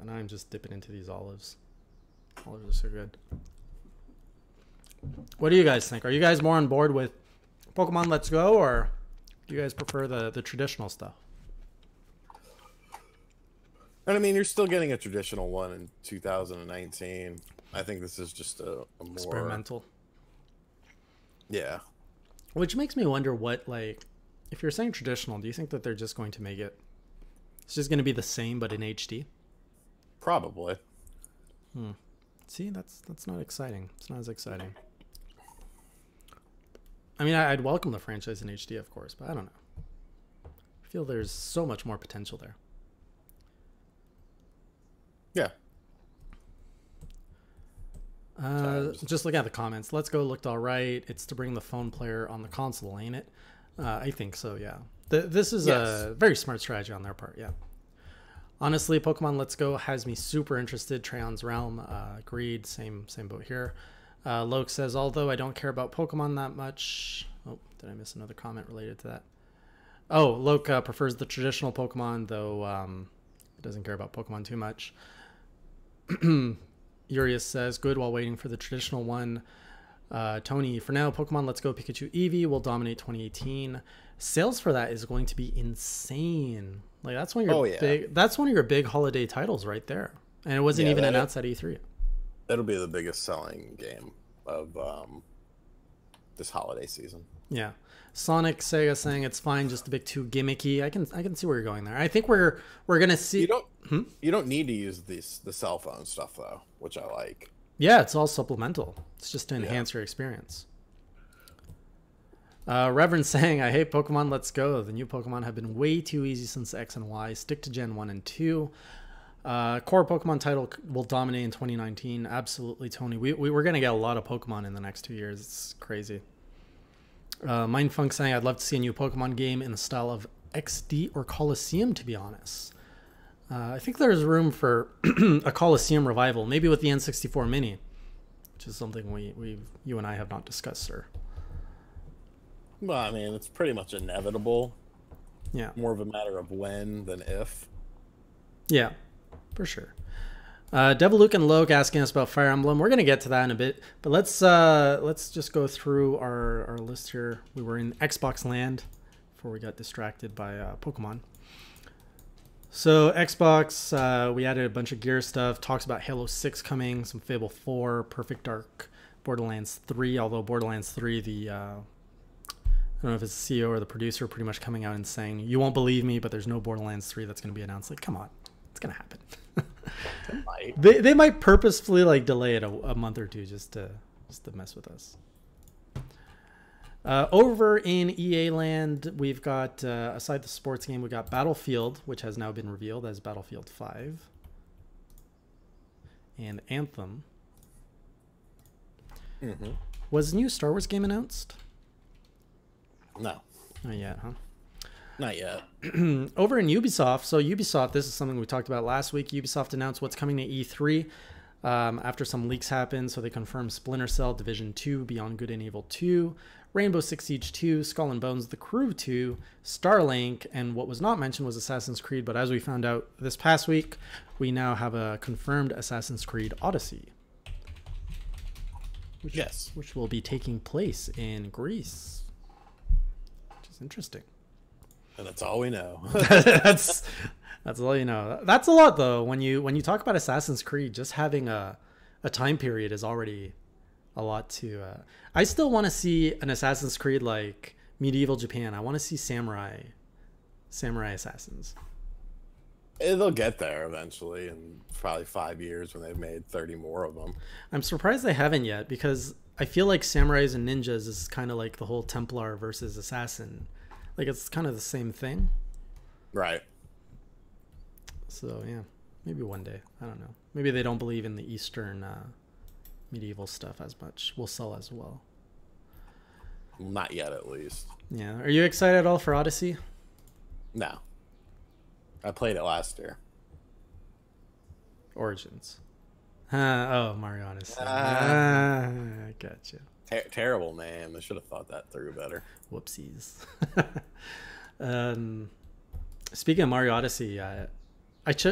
B: I'm just dipping into these olives. Olives are so good. What do you guys think? Are you guys more on board with Pokemon Let's Go, or do you guys prefer the traditional stuff?
A: And I mean, you're still getting a traditional one in 2019. I think this is just a more
B: experimental.
A: Yeah.
B: Which makes me wonder if you're saying traditional, do you think that they're just going to make it? It's just going to be the same, but in HD?
A: Probably.
B: See, that's not exciting. It's not as exciting. I mean, I'd welcome the franchise in HD, of course, but I don't know. I feel there's so much more potential there.
A: Yeah.
B: Just look at the comments. Let's Go looked all right. It's to bring the phone player on the console, ain't it? I think so, yeah. This is a very smart strategy on their part, yeah. Honestly, Pokemon Let's Go has me super interested. Treyon's Realm, agreed. Same boat here. Loke says, although I don't care about Pokemon that much. Oh, did I miss another comment related to that? Oh, Loke prefers the traditional Pokemon, though doesn't care about Pokemon too much. Urius says, good while waiting for the traditional one. Tony, for now, Pokemon Let's Go Pikachu Eevee will dominate 2018. Sales for that is going to be insane. Like that's one of your big holiday titles right there. And it wasn't even announced at E3.
A: That'll be the biggest selling game of this holiday season.
B: Yeah. Sonic Sega saying it's fine, just a bit too gimmicky. I can see where you're going there. I think we're gonna see.
A: You don't need to use the cell phone stuff though, which I like.
B: Yeah, it's all supplemental. It's just to enhance your experience. Reverend saying, I hate Pokemon Let's Go. The new Pokemon have been way too easy since X and Y. Stick to Gen 1 and 2. Core Pokemon title will dominate in 2019. Absolutely, Tony. We're going to get a lot of Pokemon in the next 2 years. It's crazy. Mindfunk saying, I'd love to see a new Pokemon game in the style of XD or Coliseum, to be honest. I think there's room for a Coliseum revival, maybe with the N64 Mini, which is something you and I have not discussed, sir.
A: Well, I mean, it's pretty much inevitable.
B: Yeah.
A: More of a matter of when than if.
B: Yeah, for sure. Devil Luke and Loke asking us about Fire Emblem. We're gonna get to that in a bit, but let's just go through our list here. We were in Xbox land before we got distracted by Pokemon. So Xbox, we added a bunch of gear stuff. Talks about Halo 6 coming, some Fable 4, Perfect Dark, Borderlands 3. Although Borderlands 3, I don't know if it's the CEO or the producer, pretty much coming out and saying, "You won't believe me, but there's no Borderlands 3 that's going to be announced." Like, come on, it's going to happen. They might purposefully like delay it a month or two just to mess with us. Over in EA land, we've got, aside the sports game, we got Battlefield, which has now been revealed as Battlefield 5. And Anthem.
A: Mm-hmm.
B: Was a new Star Wars game announced?
A: No.
B: Not yet, huh?
A: Not yet.
B: Over in Ubisoft, so Ubisoft, this is something we talked about last week. Ubisoft announced what's coming to E3 after some leaks happened. So they confirmed Splinter Cell, Division 2, Beyond Good and Evil 2, Rainbow Six Siege 2, Skull and Bones, The Crew 2, Starlink, and what was not mentioned was Assassin's Creed. But as we found out this past week, we now have a confirmed Assassin's Creed Odyssey. Which will be taking place in Greece. Which is interesting.
A: And that's all we know.
B: that's all you know. That's a lot, though. When you talk about Assassin's Creed, just having a time period is already a lot to. I still want to see an Assassin's Creed like medieval Japan. I want to see samurai assassins.
A: They'll get there eventually, in probably 5 years when they've made 30 more of them.
B: I'm surprised they haven't yet, because I feel like samurais and ninjas is kind of like the whole Templar versus assassin. Like, it's kind of the same thing.
A: Right.
B: So, yeah. Maybe one day. I don't know. Maybe they don't believe in the Eastern medieval stuff as much. We'll sell as well.
A: Not yet, at least.
B: Yeah. Are you excited at all for Odyssey?
A: No. I played it last year.
B: Origins. Mario Odyssey. Gotcha.
A: Terrible, man. They should have thought that through better.
B: Whoopsies. Speaking of Mario Odyssey,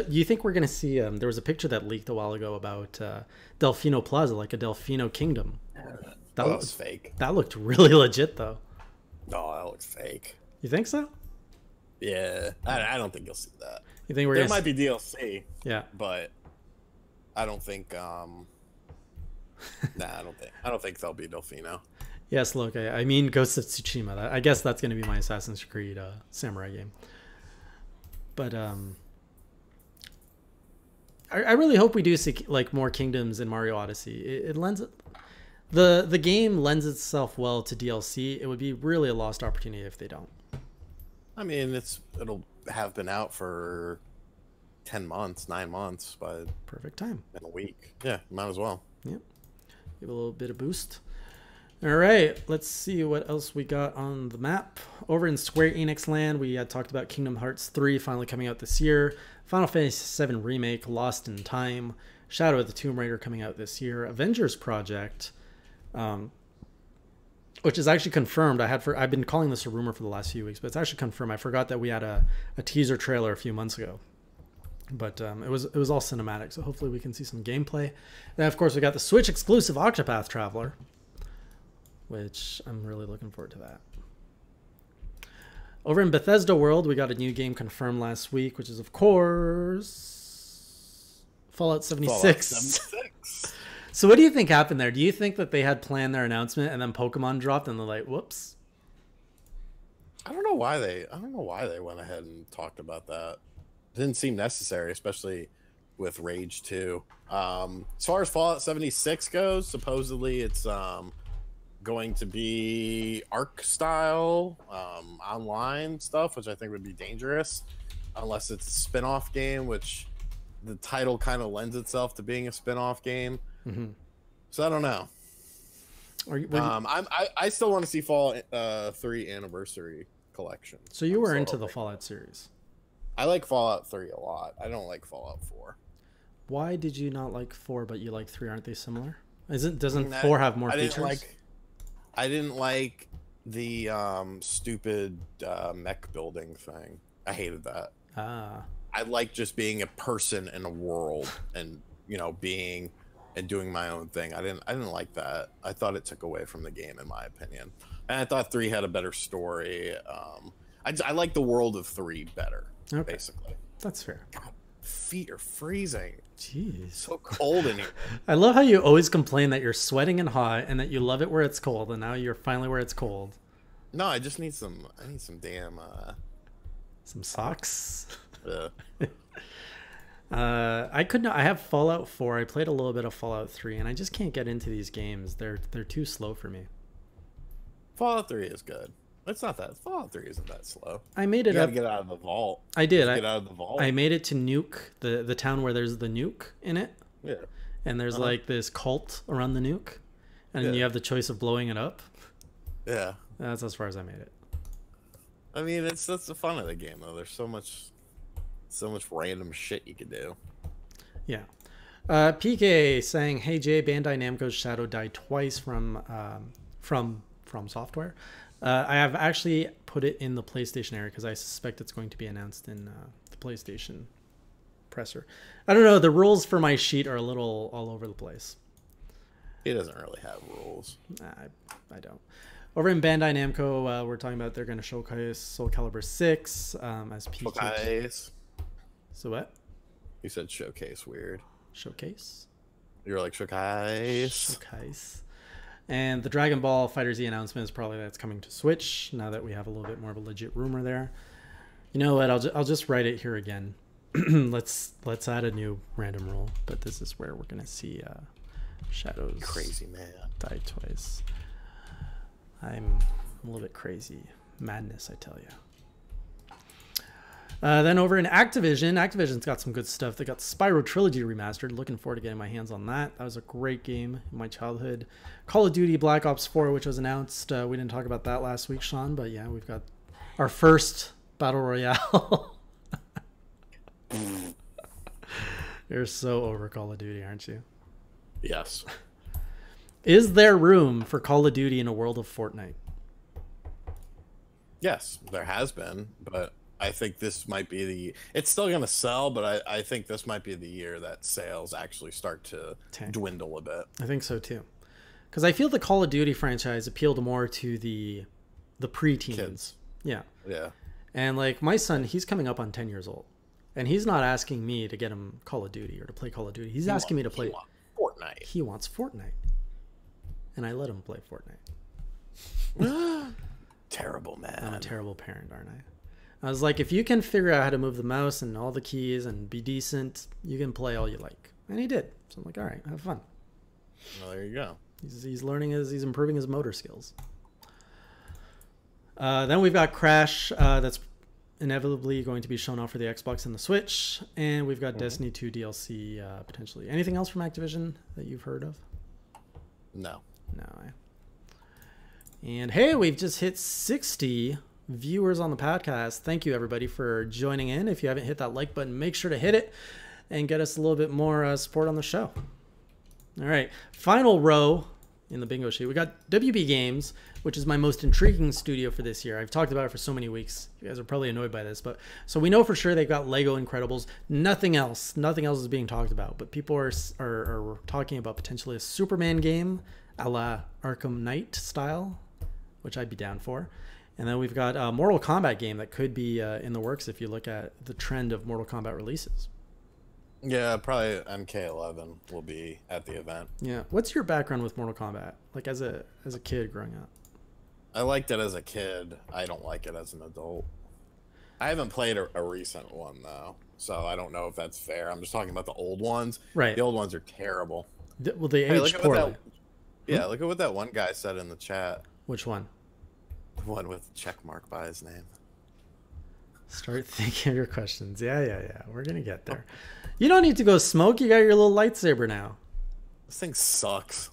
B: you think we're going to see... there was a picture that leaked a while ago about Delfino Plaza, like a Delfino Kingdom.
A: That was fake.
B: That looked really legit, though.
A: No, that looks fake.
B: You think so?
A: Yeah. I don't think you'll see that.
B: You think
A: there might be DLC.
B: Yeah.
A: But I don't think... Nah, I don't think there'll be Delfino.
B: Yes, look, I mean Ghost of Tsushima. I guess that's going to be my Assassin's Creed samurai game. But I really hope we do see like more kingdoms in Mario Odyssey. It lends the game lends itself well to DLC. It would be really a lost opportunity if they don't.
A: I mean, it'll have been out for 10 months, 9 months, but
B: perfect time
A: in a week. Yeah, might as well.
B: Yep. Give a little bit of boost. All right, let's see what else we got on the map. Over in Square Enix land, we had talked about Kingdom Hearts 3 finally coming out this year. Final Fantasy VII Remake, Lost in Time. Shadow of the Tomb Raider coming out this year. Avengers Project, which is actually confirmed. I've been calling this a rumor for the last few weeks, but it's actually confirmed. I forgot that we had a teaser trailer a few months ago. But it was all cinematic, so hopefully we can see some gameplay. Then, of course, we got the Switch exclusive Octopath Traveler, which I'm really looking forward to that. Over in Bethesda World, we got a new game confirmed last week, which is, of course, Fallout 76. So what do you think happened there? Do you think that they had planned their announcement and then Pokemon dropped and they're like, whoops?
A: I don't know why they went ahead and talked about that. It didn't seem necessary, especially with Rage 2. As far as Fallout 76 goes, supposedly it's going to be Arc style online stuff, which I think would be dangerous unless it's a spin-off game, which the title kind of lends itself to being a spin-off game. Mm-hmm. So I don't know. I still want to see Fallout 3 Anniversary Collection.
B: So you were into the Fallout series?
A: I like Fallout 3 a lot. I don't like Fallout 4.
B: Why did you not like 4, but you like 3? Aren't they similar? Doesn't
A: I
B: 4 have more
A: I
B: features?
A: I didn't like the stupid mech building thing. I hated that.
B: Ah.
A: I like just being a person in a world and, you know, being and doing my own thing. I didn't like that. I thought it took away from the game, in my opinion. And I thought 3 had a better story. I like the world of 3 better, basically.
B: That's fair.
A: God, feet are freezing.
B: Jeez.
A: It's so cold in here.
B: I love how you always complain that you're sweating and hot and that you love it where it's cold, and now you're finally where it's cold.
A: No, I just need some damn
B: some socks.
A: Yeah.
B: I have Fallout 4. I played a little bit of Fallout 3, and I just can't get into these games. They're too slow for me.
A: Fallout 3 is good. It's not that Fallout 3 isn't that slow.
B: I made it
A: you
B: up.
A: Gotta get out of the vault.
B: I did.
A: Get out of the vault.
B: I made it to Nuke, the town where there's the nuke in it.
A: Yeah.
B: And there's like this cult around the nuke, and then you have the choice of blowing it up.
A: Yeah.
B: That's as far as I made it.
A: I mean, that's the fun of the game, though. There's so much random shit you can do.
B: Yeah. PK saying, "Hey Jay, Bandai Namco's Shadow died twice from Software." I have actually put it in the PlayStation area because I suspect it's going to be announced in the PlayStation presser. I don't know. The rules for my sheet are a little all over the place.
A: He doesn't really have rules.
B: I don't. Over in Bandai Namco, we're talking about they're going to showcase Soul Calibur 6 as PK.
A: Showcase.
B: So what?
A: You said showcase weird.
B: Showcase?
A: You're like showcase.
B: Showcase. And the Dragon Ball FighterZ announcement is probably that's coming to Switch now that we have a little bit more of a legit rumor there. You know what? I'll just write it here again. let's add a new random rule, but this is where we're gonna see Shadows
A: crazy man
B: die twice. I'm a little bit crazy. Madness, I tell you. Then over in Activision's got some good stuff. They got Spyro Trilogy Remastered. Looking forward to getting my hands on that. That was a great game in my childhood. Call of Duty Black Ops 4, which was announced. We didn't talk about that last week, Sean, but yeah, we've got our first Battle Royale. You're so over Call of Duty, aren't you?
A: Yes.
B: Is there room for Call of Duty in a world of Fortnite?
A: Yes, there has been, but I think this might be it's still going to sell, but I think this might be the year that sales actually start to dwindle a bit.
B: I think so too. Because I feel the Call of Duty franchise appealed more to the preteens.
A: Kids.
B: Yeah.
A: Yeah.
B: And like my son, he's coming up on 10 years old. And he's not asking me to get him Call of Duty or to play Call of Duty. He's asking me to play
A: Fortnite.
B: He wants Fortnite. And I let him play Fortnite.
A: Terrible, man.
B: I'm a terrible parent, aren't I? I was like, if you can figure out how to move the mouse and all the keys and be decent, you can play all you like. And he did. So I'm like, all right, have fun.
A: Well, there you go.
B: He's learning he's improving his motor skills. Then we've got Crash that's inevitably going to be shown off for the Xbox and the Switch. And we've got Destiny 2 DLC potentially. Anything else from Activision that you've heard of?
A: No.
B: No. And hey, we've just hit 60 viewers on the podcast. Thank you everybody for joining in. If you haven't hit that like button, make sure to hit it and get us a little bit more support on the show. All right, final row in the bingo sheet. We got WB Games, which is my most intriguing studio for this year. I've talked about it for so many weeks. You guys are probably annoyed by this, but so we know for sure they've got Lego Incredibles. Nothing else is being talked about, but people are talking about potentially a Superman game a la Arkham Knight style, which I'd be down for. And then we've got a Mortal Kombat game that could be in the works if you look at the trend of Mortal Kombat releases.
A: Yeah, probably MK11 will be at the event.
B: Yeah. What's your background with Mortal Kombat? Like as a kid growing up?
A: I liked it as a kid. I don't like it as an adult. I haven't played a recent one, though, so I don't know if that's fair. I'm just talking about the old ones.
B: Right.
A: The old ones are terrible.
B: Well, they aged poorly.
A: Yeah, look at what that one guy said in the chat.
B: Which one?
A: The one with the check mark by his name.
B: Start thinking of your questions. Yeah. We're going to get there. You don't need to go smoke. You got your little lightsaber now.
A: This thing sucks.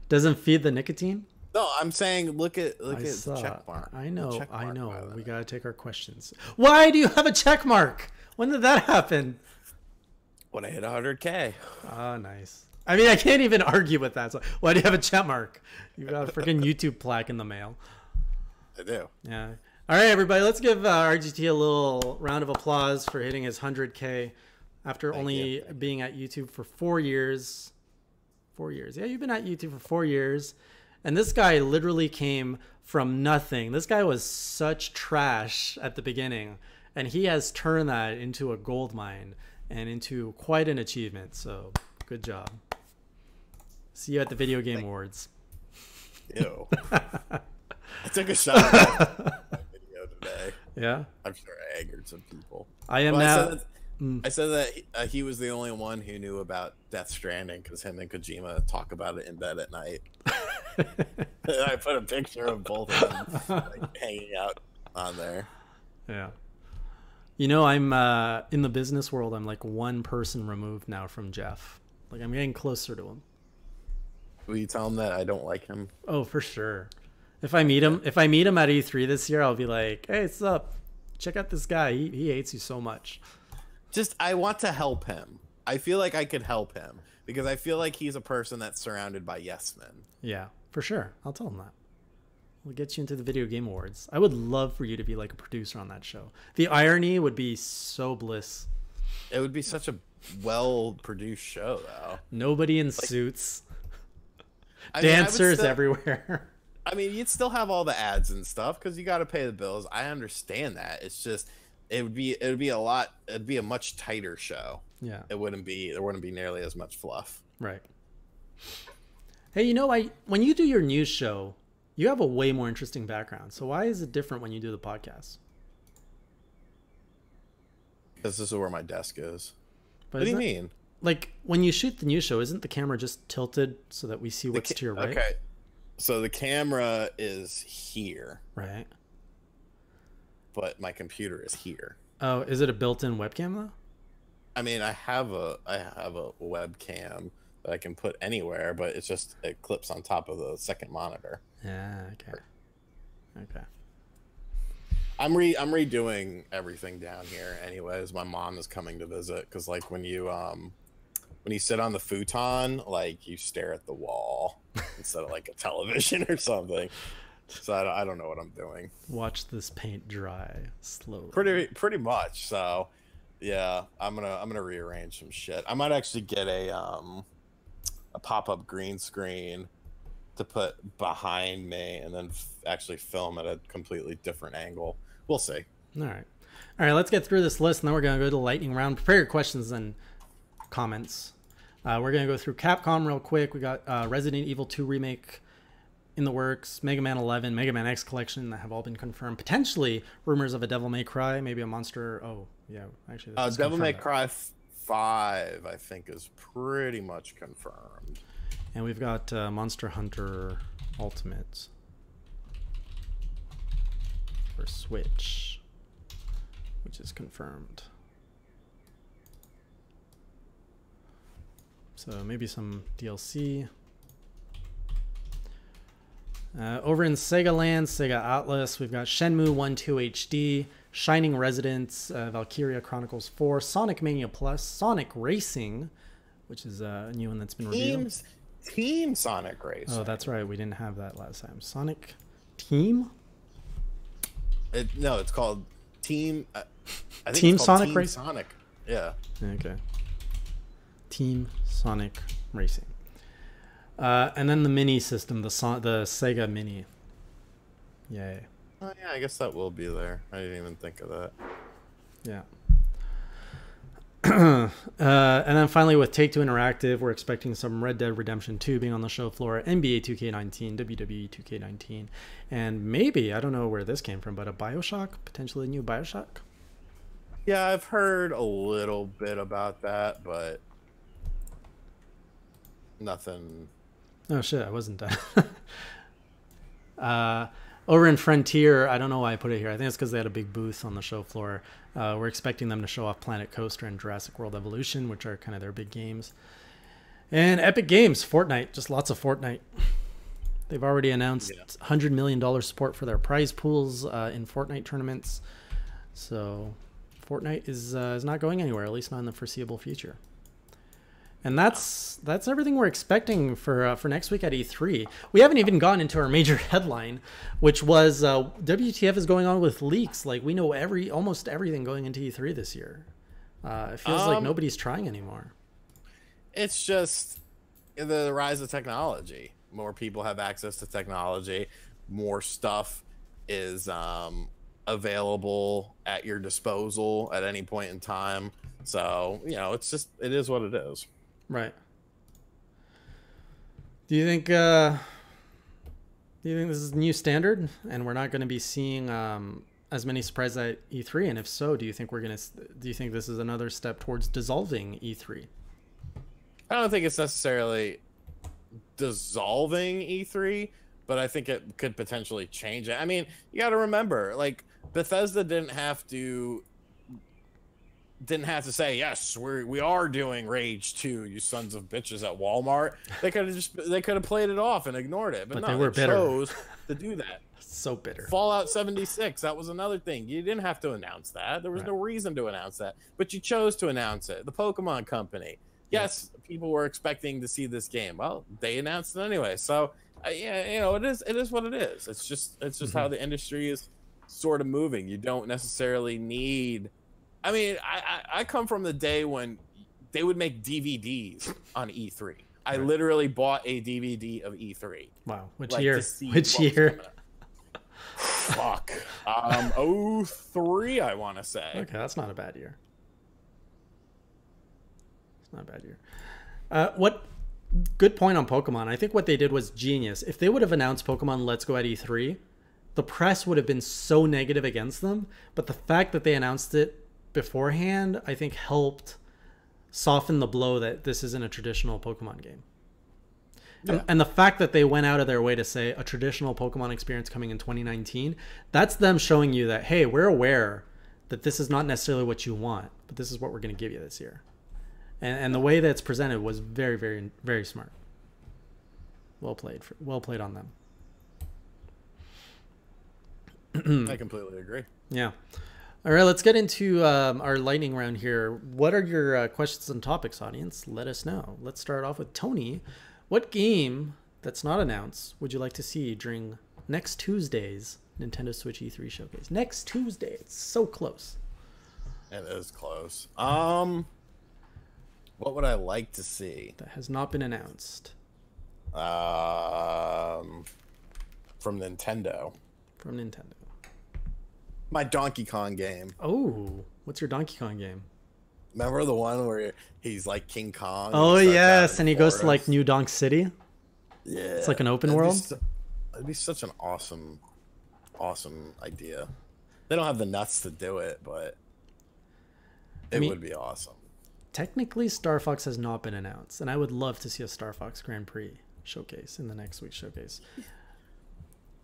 B: Doesn't feed the nicotine?
A: No, I'm saying look at the check mark.
B: I know. We got to take our questions. Why do you have a check mark? When did that happen?
A: When I hit 100K.
B: Oh, nice. I mean, I can't even argue with that. So why do you have a check mark? You got a freaking YouTube plaque in the mail.
A: I do.
B: Yeah. All right, everybody. Let's give RGT a little round of applause for hitting his 100K after only being at YouTube for 4 years. 4 years. Yeah, you've been at YouTube for 4 years. And this guy literally came from nothing. This guy was such trash at the beginning. And he has turned that into a gold mine and into quite an achievement. So good job. See you at the Video Game Awards.
A: Ew. I took a shot at that video today.
B: Yeah?
A: I'm sure I angered some people.
B: I am now...
A: I said that he was the only one who knew about Death Stranding because him and Kojima talk about it in bed at night. And I put a picture of both of them like, hanging out on there.
B: Yeah. You know, I'm in the business world. I'm like one person removed now from Jeff. Like I'm getting closer to him.
A: Will you tell him that I don't like him?
B: Oh, for sure. If I meet him at E3 this year, I'll be like, "Hey, what's up? Check out this guy. He hates you so much."
A: I want to help him. I feel like I could help him because I feel like he's a person that's surrounded by yes men.
B: Yeah, for sure. I'll tell him that. We'll get you into the Video Game Awards. I would love for you to be like a producer on that show. The irony would be so bliss.
A: It would be such a well-produced show, though.
B: Nobody in suits. Dancers everywhere.
A: I mean, you'd still have all the ads and stuff because you got to pay the bills. I understand that. It's just it'd be a much tighter show.
B: Yeah.
A: There wouldn't be nearly as much fluff.
B: Right. Hey, you know, when you do your news show, you have a way more interesting background. So why is it different when you do the podcast?
A: Because this is where my desk is.
B: But
A: what do you mean?
B: Like when you shoot the news show, isn't the camera just tilted so that we see what's to your right?
A: Okay. So the camera is here.
B: Right.
A: But my computer is here.
B: Oh, is it a built-in webcam though?
A: I mean, I have a webcam that I can put anywhere, but it clips on top of the second monitor.
B: Yeah, okay. Okay.
A: I'm redoing everything down here anyways. My mom is coming to visit because like when you sit on the futon, like you stare at the wall instead of like a television or something. So I don't know what I'm doing.
B: Watch this paint dry slowly.
A: Pretty much. So yeah, I'm gonna rearrange some shit. I might actually get a pop-up green screen to put behind me and then actually film at a completely different angle. We'll see.
B: All right, let's get through this list and then we're gonna go to the lightning round. Prepare your questions and comments. We're gonna go through Capcom real quick. We got Resident Evil 2 remake in the works, Mega Man 11, Mega Man X collection that have all been confirmed. Potentially rumors of a Devil May Cry, maybe a Monster. Oh yeah, actually.
A: Devil May Cry 5, I think, is pretty much confirmed.
B: And we've got Monster Hunter Ultimate for Switch, which is confirmed. So maybe some DLC. Over in Sega Land, Sega Atlas, we've got Shenmue 1-2 HD, Shining Residence, Valkyria Chronicles 4, Sonic Mania Plus, Sonic Racing, which is a new one that's been revealed.
A: Team Sonic Racing.
B: Oh, that's right. We didn't have that last time. Sonic Team?
A: No, it's called Team. I think
B: Team
A: it's called
B: Sonic
A: Team
B: Racing.
A: Sonic. Yeah.
B: Okay. Team Sonic Racing. And then the mini system, the Sega Mini. Yay.
A: Oh yeah, I guess that will be there. I didn't even think of that.
B: Yeah. And then finally with Take-Two Interactive, we're expecting some Red Dead Redemption 2 being on the show floor, NBA 2K19, WWE 2K19, and maybe, I don't know where this came from, but a BioShock, potentially a new BioShock.
A: Yeah, I've heard a little bit about that, but nothing.
B: Oh shit, I wasn't done. Over in Frontier, I don't know why I put it here. I think it's because they had a big booth on the show floor. We're expecting them to show off Planet Coaster and Jurassic World Evolution, which are kind of their big games. And Epic Games, Fortnite, just lots of Fortnite. They've already announced $100 million support for their prize pools in Fortnite tournaments. So Fortnite is not going anywhere, at least not in the foreseeable future. And that's everything we're expecting for next week at E3. We haven't even gone into our major headline, which was WTF is going on with leaks. Like, we know almost everything going into E3 this year. It feels like nobody's trying anymore.
A: It's just the rise of technology. More people have access to technology. More stuff is available at your disposal at any point in time. So, it is what it is.
B: Right. Do you think this is a new standard and we're not going to be seeing as many surprises at E3? And if so, do you think this is another step towards dissolving E3?
A: I don't think it's necessarily dissolving E3, but I think it could potentially change it. I mean, you got to remember, like, Bethesda didn't have to say, yes, we are doing Rage 2, you sons of bitches, at Walmart. They could have played it off and ignored it, but no,
B: they were bitter.
A: Chose to do that.
B: So bitter.
A: Fallout 76, that was another thing. You didn't have to announce that. There was no reason to announce that, but you chose to announce it. The Pokemon Company. Yes, people were expecting to see this game. Well, they announced it anyway. So, it is what it is. It's just how the industry is sort of moving. You don't necessarily need. I mean, I come from the day when they would make DVDs on E3. I literally bought a DVD of E3.
B: Wow. Which year? Which year?
A: Fuck. 03, I want to say.
B: Okay, that's not a bad year. It's not a bad year. Good point on Pokemon. I think what they did was genius. If they would have announced Pokemon Let's Go at E3, the press would have been so negative against them. But the fact that they announced it beforehand, I think, helped soften the blow that this isn't a traditional Pokemon game. Yeah. And the fact that they went out of their way to say a traditional Pokemon experience coming in 2019, that's them showing you that, hey, we're aware that this is not necessarily what you want, but this is what we're going to give you this year. And the way that it's presented was very, very, very smart. Well played on them.
A: I completely agree.
B: Yeah. All right, let's get into our lightning round here. What are your questions and topics, audience? Let us know. Let's start off with Tony. What game that's not announced would you like to see during next Tuesday's Nintendo Switch E3 showcase? Next Tuesday. It's so close.
A: It is close. What would I like to see?
B: That has not been announced.
A: From Nintendo.
B: From Nintendo.
A: My Donkey Kong game.
B: Oh, what's your Donkey Kong game?
A: Remember the one where he's like King Kong?
B: Oh, yes, and he goes to like New Donk City?
A: Yeah.
B: It's like an open world?
A: It'd be such an awesome idea. They don't have the nuts to do it, but it would be awesome.
B: Technically, Star Fox has not been announced, and I would love to see a Star Fox Grand Prix showcase in the next week's showcase.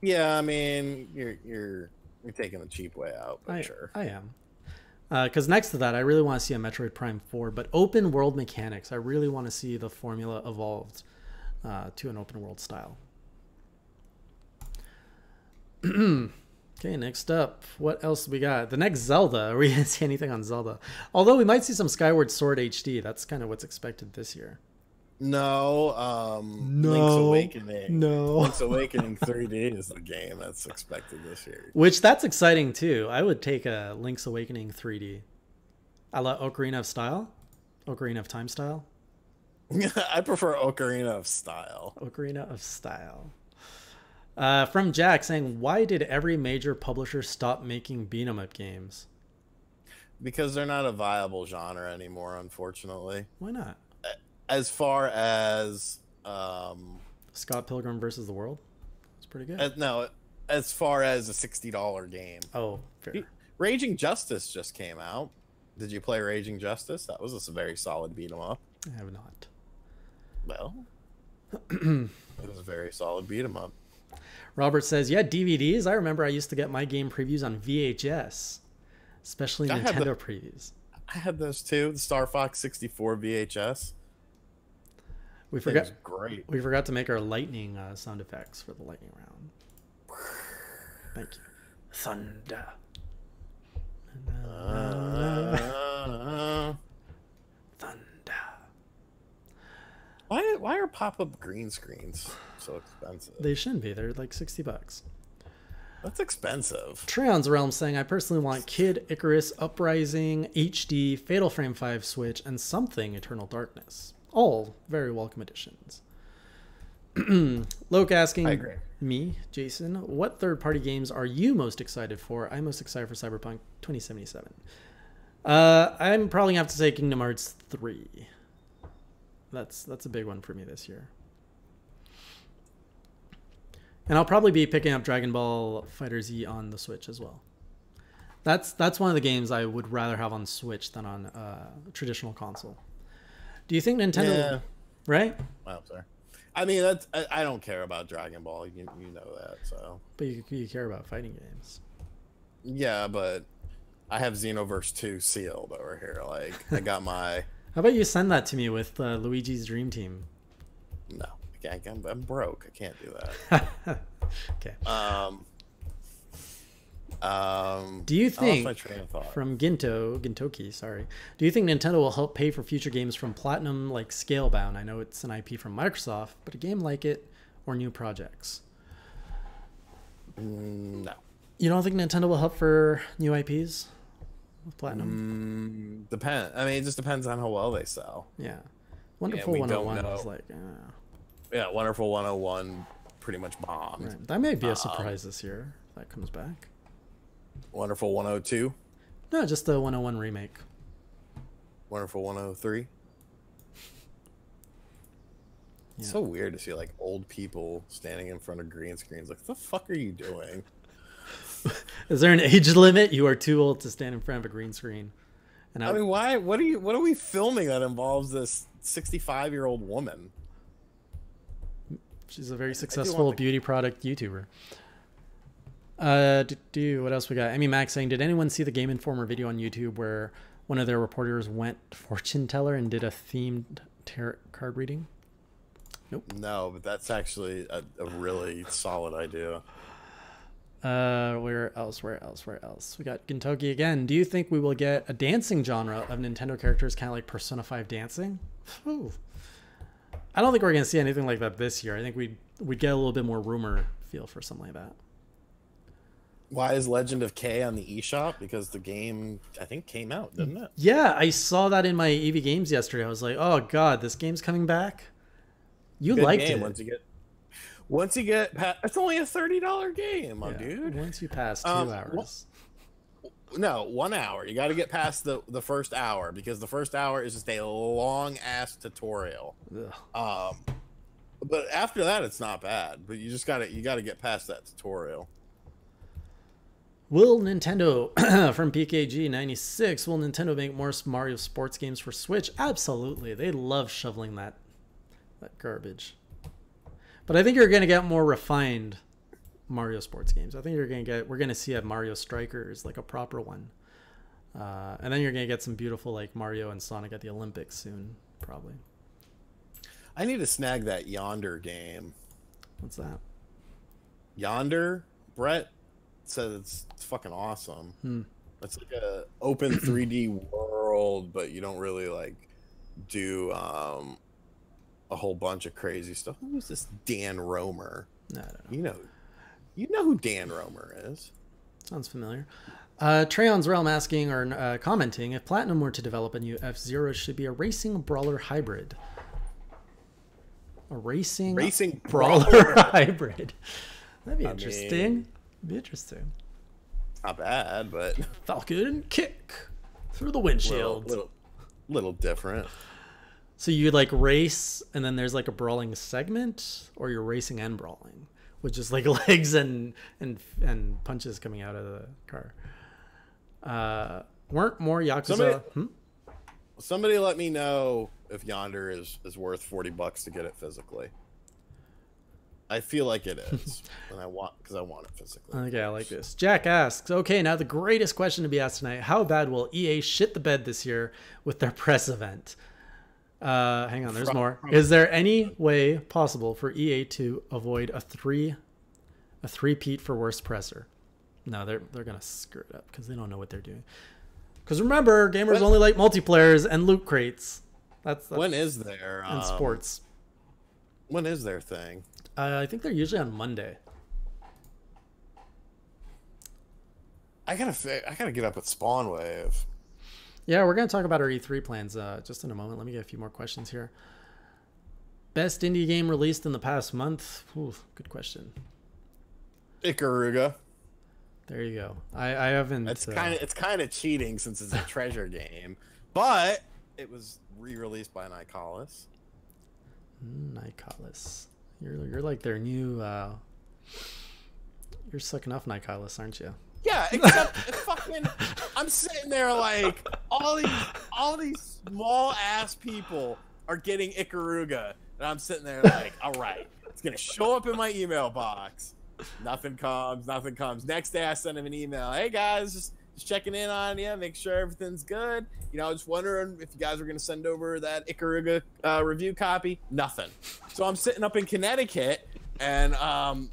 A: Yeah, I mean, you're taking the cheap way out, but sure.
B: I am. Because next to that, I really want to see a Metroid Prime 4, but open world mechanics. I really want to see the formula evolved to an open world style. Okay, next up, what else we got? The next Zelda. Are we going to see anything on Zelda? Although we might see some Skyward Sword HD. That's kind of what's expected this year.
A: No, Link's Awakening. No. Link's Awakening 3D is the game that's expected this year.
B: Which, that's exciting too. I would take a Link's Awakening 3D. I love Ocarina of Time style.
A: I prefer Ocarina of Style.
B: Ocarina of Style. From Jack saying, why did every major publisher stop making beat-em-up games?
A: Because they're not a viable genre anymore, unfortunately.
B: Why not?
A: As far as
B: Scott Pilgrim versus the World, it's pretty good.
A: No, as far as a $60 game.
B: Oh, fair.
A: Raging Justice just came out. Did you play Raging Justice? That was a very solid beat 'em up.
B: I have not.
A: Well, it was a very solid beat 'em up.
B: Robert says, yeah, DVDs. I remember I used to get my game previews on VHS, especially Nintendo previews.
A: I had those too. The Star Fox 64 VHS.
B: We forgot.
A: Great.
B: We forgot to make our lightning sound effects for the lightning round. Thank you. Thunder. Thunder.
A: Why are pop-up green screens so expensive?
B: They shouldn't be. They're like $60.
A: That's expensive.
B: Treon's Realm saying, I personally want Kid Icarus, Uprising, HD, Fatal Frame 5 Switch, and something Eternal Darkness. All very welcome additions. Loke asking
A: I agree.
B: me, Jason, what third-party games are you most excited for? I'm most excited for Cyberpunk 2077. I'm probably going to have to say Kingdom Hearts 3. That's a big one for me this year. And I'll probably be picking up Dragon Ball FighterZ on the Switch as well. That's one of the games I would rather have on Switch than on a traditional console. Do you think Nintendo...
A: Yeah.
B: Right?
A: Oh, sorry. I mean, I don't care about Dragon Ball. You know that, so.
B: But you care about fighting games.
A: Yeah, but I have Xenoverse 2 sealed over here. Like, I got my...
B: How about you send that to me with Luigi's Dream Team?
A: No, I'm broke. I can't do that.
B: Okay. Do you think,
A: my train of thought.
B: from Gintoki, sorry, do you think Nintendo will help pay for future games from Platinum like Scalebound? I know it's an IP from Microsoft, but a game like it or new projects?
A: No.
B: You don't think Nintendo will help for new IPs with Platinum?
A: Depend. I mean, it just depends on how well they sell.
B: Yeah. Wonderful
A: we
B: 101
A: don't know.
B: was like,
A: Yeah, Wonderful 101 pretty much bombed.
B: right. That may be a surprise this year if that comes back.
A: Wonderful 102.
B: No, just the 101 remake.
A: Wonderful 103. It's
B: Yeah.
A: so weird to see like old people standing in front of green screens. Like, what the fuck are you doing?
B: Is there an age limit? You are too old to stand in front of a green screen. And
A: I mean, why? What are we filming that involves this 65-year-old woman?
B: She's a very successful beauty product YouTuber. What else we got? Emmy Max saying, did anyone see the Game Informer video on YouTube where one of their reporters went fortune teller and did a themed tarot card reading? Nope.
A: No, but that's actually a really solid idea.
B: Where else? We got Gintoki again. Do you think we will get a dancing genre of Nintendo characters, kind of like Persona 5 dancing? Ooh. I don't think we're going to see anything like that this year. I think we'd get a little bit more rumor feel for something like that.
A: Why is Legend of K on the eShop? Because the game, I think, came out, didn't it?
B: Yeah, I saw that in my EV Games yesterday. I was like, oh god, this game's coming back. You
A: Good
B: liked
A: game.
B: it.
A: Once you get past, it's only a $30 game, my dude.
B: Once you pass 2 hours.
A: No, 1 hour. You got to get past the first hour, because the first hour is just a long ass tutorial.
B: Ugh.
A: But after that, it's not bad. But you got to get past that tutorial.
B: Will Nintendo, from PKG96, will Nintendo make more Mario sports games for Switch? Absolutely. They love shoveling that garbage. But I think you're going to get more refined Mario sports games. I think we're going to see a Mario Strikers, like a proper one. And then you're going to get some beautiful like Mario and Sonic at the Olympics soon, probably.
A: I need to snag that Yonder game.
B: What's that?
A: Yonder? Brett said it's fucking awesome. It's like a open 3D world, but you don't really like do a whole bunch of crazy stuff. Who's this Dan Romer?
B: No, I don't know.
A: You know who Dan Romer is.
B: Sounds familiar. Treon's Realm asking or commenting, if Platinum were to develop a new F-Zero, it should be a racing brawler hybrid. A racing brawler hybrid. That'd be interesting. Be interesting.
A: Not bad, but
B: Falcon kick through the windshield.
A: Little different.
B: So you like race, and then there's like a brawling segment, or you're racing and brawling, with just like legs and punches coming out of the car. Weren't more Yakuza?
A: Somebody let me know if Yonder is worth $40 to get it physically. I feel like it is, and I want it physically.
B: Okay, I like this. Jack asks, okay, now the greatest question to be asked tonight: how bad will EA shit the bed this year with their press event? Hang on, there's more. Is there any way possible for EA to avoid a three-peat for worst presser? No, they're gonna screw it up because they don't know what they're doing. Because remember, gamers only like multiplayers and loot crates. That's
A: when is there
B: and sports.
A: When is their thing?
B: I think they're usually on Monday.
A: I gotta get up with Spawn Wave.
B: Yeah, we're gonna talk about our E3 plans just in a moment. Let me get a few more questions here. Best indie game released in the past month? Ooh, good question.
A: Ikaruga.
B: There you go. I haven't.
A: It's kind of cheating since it's a treasure game, but it was re-released by Nicalis.
B: Nicalis, you're like their new. You're sucking off Nicalis, aren't you?
A: Yeah, except fucking, I'm sitting there like all these small ass people are getting Ikaruga, and I'm sitting there like, all right, it's gonna show up in my email box. Nothing comes. Next day, I send him an email. Hey guys, just checking in on you, make sure everything's good. You know, just wondering if you guys were gonna send over that Ikaruga review copy. Nothing. So I'm sitting up in Connecticut, and I'm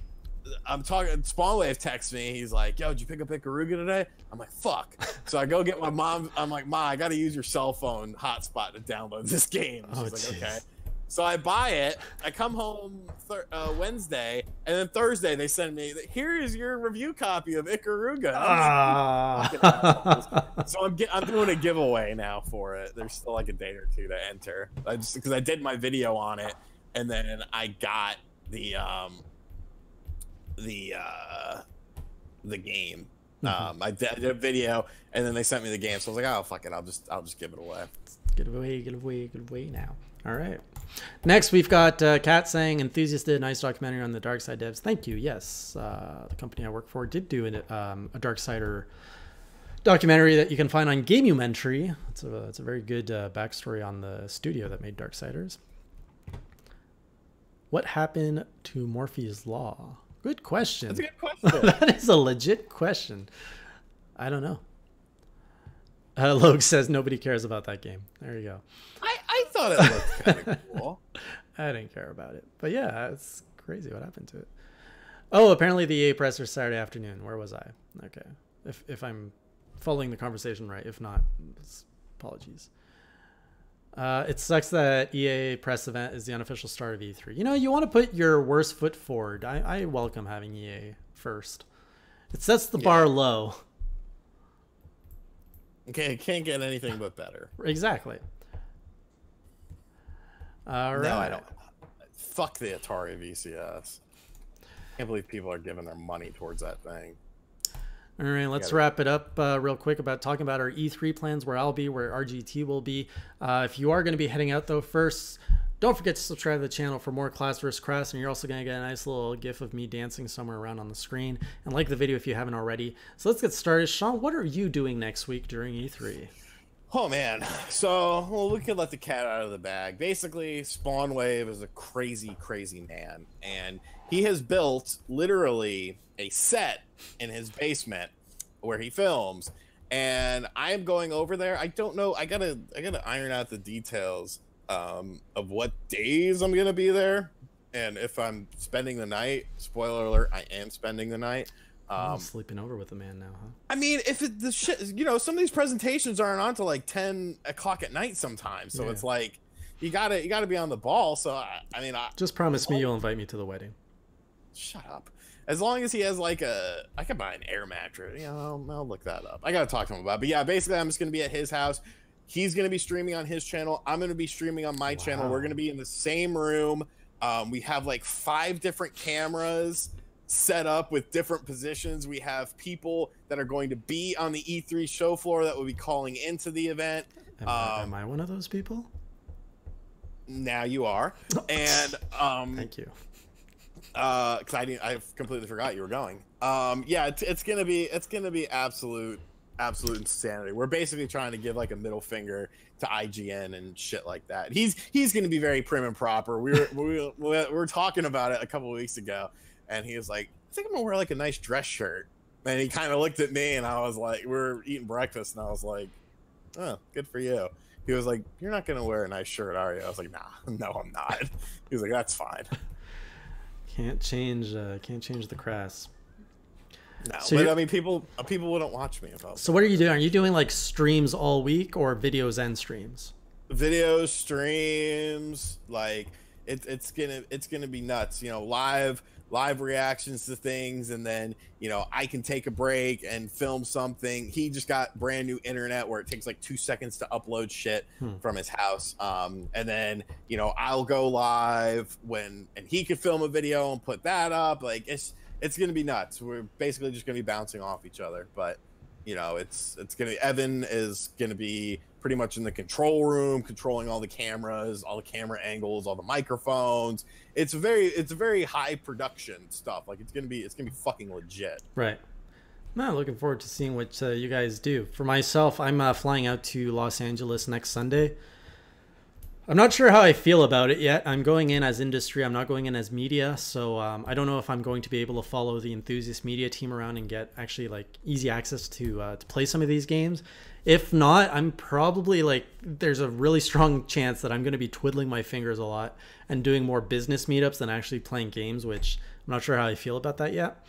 A: talking. Spawnwave texts me. He's like, "Yo, did you pick up Ikaruga today?" I'm like, "Fuck." So I go get my mom. I'm like, "Ma, I got to use your cell phone hotspot to download this game." She's like, "Okay." So I buy it. I come home Wednesday, and then Thursday they send me, "Here is your review copy of Ikaruga." So I'm doing a giveaway now for it. There's still like a day or two to enter. Because I did my video on it, and then I got the game. I did a video, and then they sent me the game. So I was like, "Oh fuck it, I'll just give it away."
B: Get away now. All right. Next, we've got Kat saying, "Enthusiast did a nice documentary on the Darkside devs." Thank you. Yes, the company I work for did do a Darksider documentary that you can find on Gamumentary. It's a very good backstory on the studio that made Darksiders. What happened to Morphe's Law? Good question.
A: That's a good question.
B: That is a legit question. I don't know. Logue says nobody cares about that game. There you go.
A: I thought it looked kind of cool.
B: I didn't care about it. But yeah, it's crazy what happened to it. Oh, apparently the EA presser Saturday afternoon. Where was I? Okay. If I'm following the conversation right. If not, apologies. It sucks that EA press event is the unofficial start of E3. You know, you want to put your worst foot forward. I welcome having EA first. It sets the bar low.
A: Okay, it can't get anything but better.
B: Exactly. All right.
A: No, I don't. Fuck the Atari VCS. Can't believe people are giving their money towards that thing.
B: All right, let's wrap it up real quick about talking about our E3 plans, where I'll be, where RGT will be. If you are going to be heading out, though, first, don't forget to subscribe to the channel for more Class vs. Crass, and you're also going to get a nice little gif of me dancing somewhere around on the screen. And like the video if you haven't already. So let's get started. Sean, what are you doing next week during E3?
A: Oh, man. So, well, we can let the cat out of the bag. Basically, Spawnwave is a crazy, crazy man. And he has built, literally, a set in his basement where he films. And I am going over there. I don't know. I gotta iron out the details of what days I'm gonna be there, and if I'm spending the night. Spoiler alert: I am spending the night.
B: I'm sleeping over with the man now, huh?
A: I mean, if the shit, you know, some of these presentations aren't on till like 10 o'clock at night sometimes, so it's like you gotta be on the ball. So I mean,
B: just promise me you'll invite me to the wedding.
A: Shut up. As long as he has like I could buy an air mattress. Yeah, I'll look that up. I gotta talk to him about it. But yeah, basically I'm just gonna be at his house. He's gonna be streaming on his channel. I'm gonna be streaming on my channel. We're gonna be in the same room. We have like 5 different cameras set up with different positions. We have people that are going to be on the E3 show floor that will be calling into the event.
B: Am I one of those people? Now
A: you are. And
B: thank you.
A: Because I completely forgot you were going. Yeah, it's gonna be absolute insanity. We're basically trying to give like a middle finger to IGN and shit like that. He's gonna be very prim and proper. We were talking about it a couple of weeks ago, and he was like, "I think I'm gonna wear like a nice dress shirt." And he kind of looked at me, and I was like, we were eating breakfast, and I was like, "Oh, good for you." He was like, "You're not gonna wear a nice shirt, are you?" I was like, "Nah, no, I'm not." He was like, "That's fine."
B: Can't change the crass.
A: No,
B: So
A: but I mean, people wouldn't watch me if I was.
B: So what are you doing? Are you doing like streams all week or videos and streams?
A: Videos, streams, like it's gonna be nuts. You know, live reactions to things, and then I can take a break and film something. He just got brand new internet where it takes like 2 seconds to upload shit from his house, and then I'll go live and he could film a video and put that up. Like it's gonna be nuts. We're basically just gonna be bouncing off each other, but it's gonna Evan is gonna be pretty much in the control room, controlling all the cameras, all the camera angles, all the microphones. It's very high production stuff. Like it's gonna be fucking legit.
B: Right. I'm looking forward to seeing what you guys do. For myself, I'm flying out to Los Angeles next Sunday. I'm not sure how I feel about it yet. I'm going in as industry. I'm not going in as media. So I don't know if I'm going to be able to follow the enthusiast media team around and get actually like easy access to play some of these games. If not, I'm probably there's a really strong chance that I'm going to be twiddling my fingers a lot and doing more business meetups than actually playing games, which I'm not sure how I feel about that yet.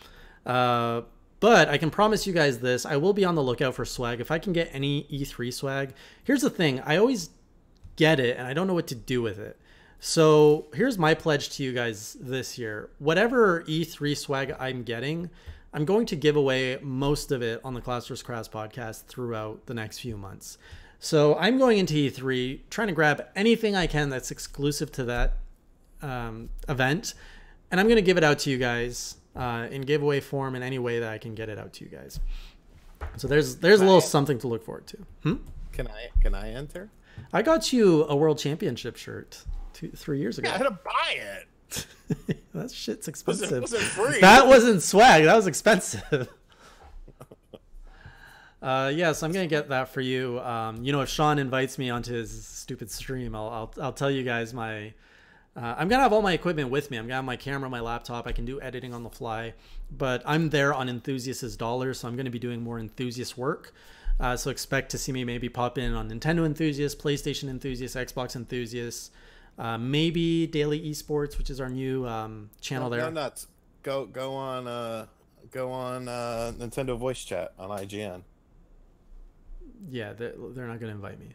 B: But I can promise you guys this. I will be on the lookout for swag. If I can get any E3 swag. Here's the thing. I always get it and I don't know what to do with it. So here's my pledge to you guys this year. Whatever E3 swag I'm getting, I'm going to give away most of it on the Class vs. Crass podcast throughout the next few months. So I'm going into E3 trying to grab anything I can that's exclusive to that event, and I'm going to give it out to you guys in giveaway form in any way that I can get it out to you guys. So there's a little something to look forward to.
A: Can I enter?
B: I got you a World Championship shirt 3 years ago.
A: Yeah, I had to buy it.
B: That shit's expensive.
A: Was it free?
B: That wasn't swag. That was expensive. Yeah, so I'm gonna get that for you. If Sean invites me onto his stupid stream, I'll tell you guys my. I'm gonna have all my equipment with me. I'm gonna have my camera, my laptop. I can do editing on the fly, but I'm there on enthusiasts' dollars, so I'm gonna be doing more enthusiast work. So expect to see me maybe pop in on Nintendo enthusiasts, PlayStation enthusiasts, Xbox enthusiasts. Maybe Daily Esports, which is our new channel there.
A: No nuts. Go on Nintendo voice chat on IGN.
B: Yeah, they're not going to invite me.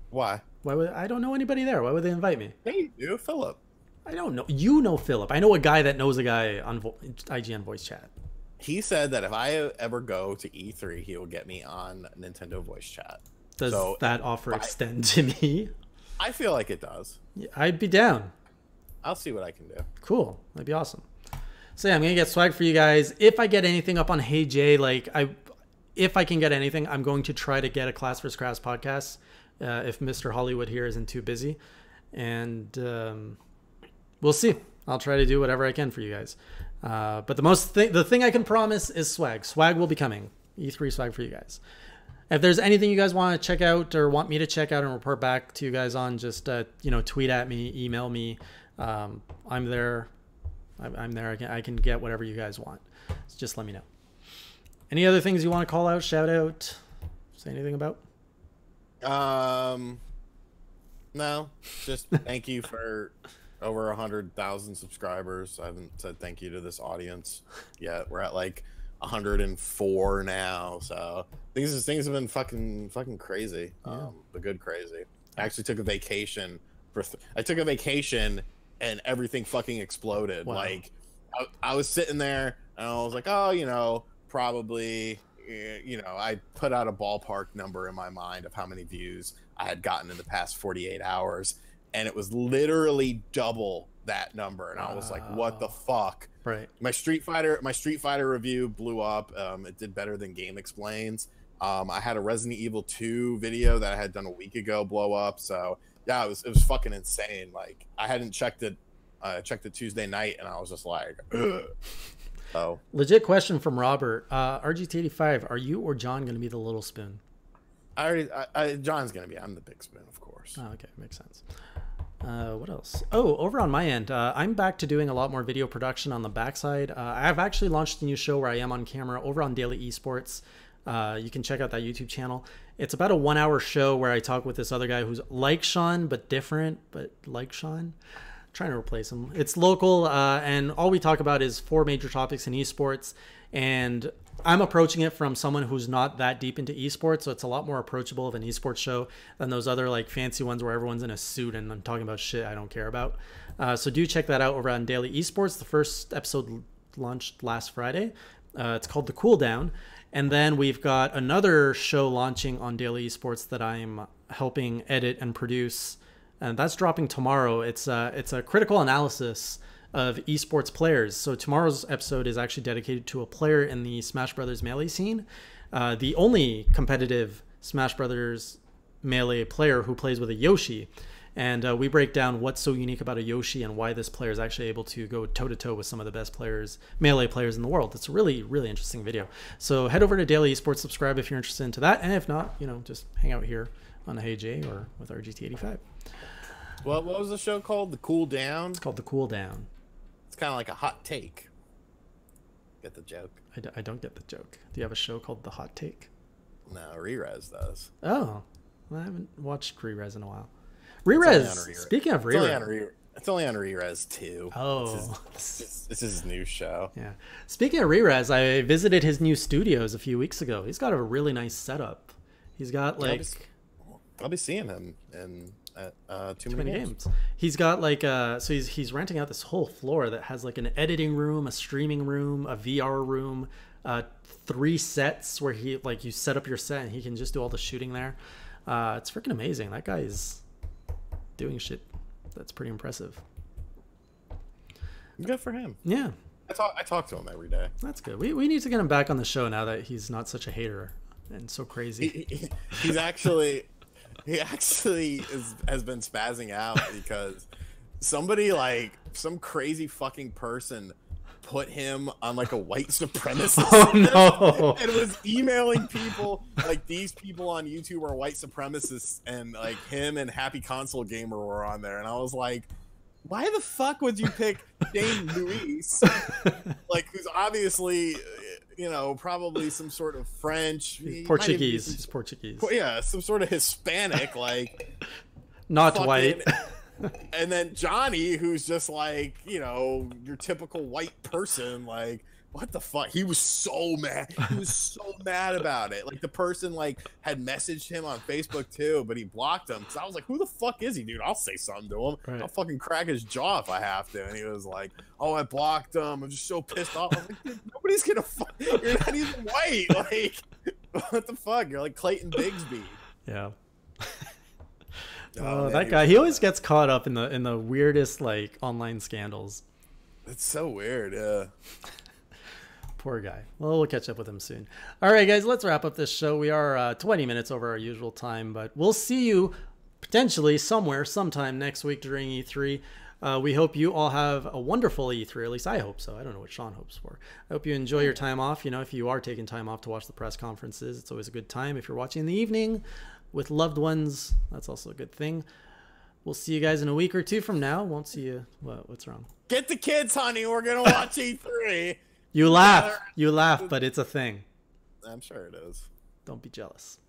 A: Why?
B: Why would I don't know anybody there? Why would they invite me?
A: Hey, you, Philip.
B: I don't know. You know Philip. I know a guy that knows a guy on IGN voice chat.
A: He said that if I ever go to E3, he will get me on Nintendo voice chat.
B: Does that offer extend to me?
A: I feel like it does.
B: Yeah, I'd be down.
A: I'll see what I can do.
B: Cool. That'd be awesome. So yeah, I'm gonna get swag for you guys. If I get anything up on Hey Jay, if I can get anything, I'm going to try to get a Class vs. Crass podcast. If Mr. Hollywood here isn't too busy, and we'll see. I'll try to do whatever I can for you guys. But the thing I can promise is swag. Swag will be coming. E3 swag for you guys. If there's anything you guys want to check out or want me to check out and report back to you guys on, just tweet at me, email me. I'm there. I'm there. I can get whatever you guys want. So just let me know. Any other things you want to call out, shout out, say anything about?
A: No. Just thank you for over 100,000 subscribers. I haven't said thank you to this audience yet. We're at 104 now, so things have been fucking crazy.
B: Yeah.
A: But good crazy. I actually took a vacation I took a vacation and everything fucking exploded.
B: Wow.
A: I was sitting there and I was like, probably, I put out a ballpark number in my mind of how many views I had gotten in the past 48 hours, and it was literally double that number, and I was like, what the fuck?
B: Right.
A: My Street Fighter review blew up. It did better than Game Explains. I had a Resident Evil 2 video that I had done a week ago blow up. So yeah, it was fucking insane. I hadn't checked it. I checked it Tuesday night, and I was just like, ugh. Oh.
B: Legit question from Robert. RGT85, are you or John going to be the little spoon?
A: John's going to be. I'm the big spoon, of course.
B: Oh, okay. Makes sense. What else? Oh, over on my end, I'm back to doing a lot more video production on the backside. I've actually launched a new show where I am on camera over on Daily Esports. You can check out that YouTube channel. It's about a 1 hour show where I talk with this other guy who's like Sean, but different, but like Sean. trying to replace him. It's local, and all we talk about is 4 major topics in esports. And I'm approaching it from someone who's not that deep into esports, so it's a lot more approachable of an esports show than those other like fancy ones where everyone's in a suit and I'm talking about shit I don't care about. So do check that out over on Daily Esports. The first episode launched last Friday. It's called The Cool Down. And then we've got another show launching on Daily Esports that I'm helping edit and produce, and that's dropping tomorrow. It's a critical analysis of esports players. So tomorrow's episode is actually dedicated to a player in the Smash Brothers Melee scene, the only competitive Smash Brothers Melee player who plays with a Yoshi. And we break down what's so unique about a Yoshi and why this player is actually able to go toe-to-toe with some of the best players, Melee players in the world. It's a really, really interesting video. So head over to Daily Esports, subscribe if you're interested into that. And if not, just hang out here on the Hey Jay or with RGT85.
A: What was the show called? The Cool Down?
B: It's called The Cool Down.
A: It's kind of like a hot take. Get the joke?
B: I don't get the joke. Do you have a show called The Hot Take?
A: No, Rerez does.
B: Oh, well, I haven't watched Rerez in a while. Rerez. Speaking of Rerez,
A: it's only on Rerez 2.
B: Oh,
A: this is his new show.
B: Yeah. Speaking of Rerez, I visited his new studios a few weeks ago. He's got a really nice setup. He's got like.
A: I'll be seeing him in Too Many Games.
B: He's got like so he's renting out this whole floor that has like an editing room, a streaming room, a VR room, 3 sets where he like you set up your set and he can just do all the shooting there. It's freaking amazing. That guy is doing shit that's pretty impressive.
A: Good for him.
B: Yeah.
A: I talk to him every day.
B: That's good. We need to get him back on the show now that he's not such a hater and so crazy.
A: He actually has been spazzing out because somebody like some crazy fucking person put him on like a white supremacist.
B: Oh no.
A: And was emailing people like these people on YouTube are white supremacists, and like him and Happy Console Gamer were on there, and I was like, why the fuck would you pick Dane Luis, like who's obviously probably some sort of French,
B: Portuguese. He's Portuguese.
A: Yeah, some sort of Hispanic, like
B: not fucking white.
A: And then Johnny, who's just like, your typical white person, like, what the fuck? He was so mad. He was so mad about it. Like, the person, like, had messaged him on Facebook, too, but he blocked him. Because I was like, who the fuck is he, dude? I'll say something to him. Right. I'll fucking crack his jaw if I have to. And he was like, oh, I blocked him. I'm just so pissed off. I was like, dude, nobody's gonna fuck. You're not even white. Like, what the fuck? You're like Clayton Bigsby.
B: Yeah. Oh, that guy. He always gets caught up in the weirdest, like, online scandals.
A: It's so weird, yeah.
B: Poor guy. Well, we'll catch up with him soon. All right, guys, let's wrap up this show. We are 20 minutes over our usual time, but we'll see you potentially sometime next week during E3. We hope you all have a wonderful E3. At least I hope so. I don't know what Sean hopes for. I hope you enjoy your time off. If you are taking time off to watch the press conferences, it's always a good time. If you're watching in the evening with loved ones, that's also a good thing. We'll see you guys in a week or 2 from now. Won't see you. What's wrong?
A: Get the kids, honey. We're going to watch E3.
B: You laugh, but it's a thing.
A: I'm sure it is.
B: Don't be jealous.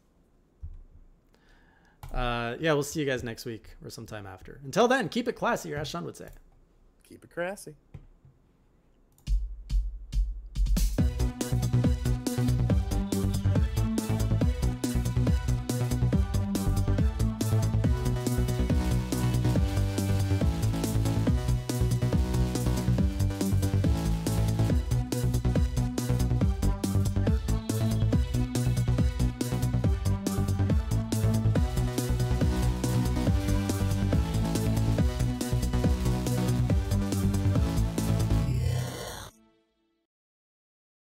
B: Yeah, we'll see you guys next week or sometime after. Until then, keep it classy, or as Sean would say.
A: Keep it classy.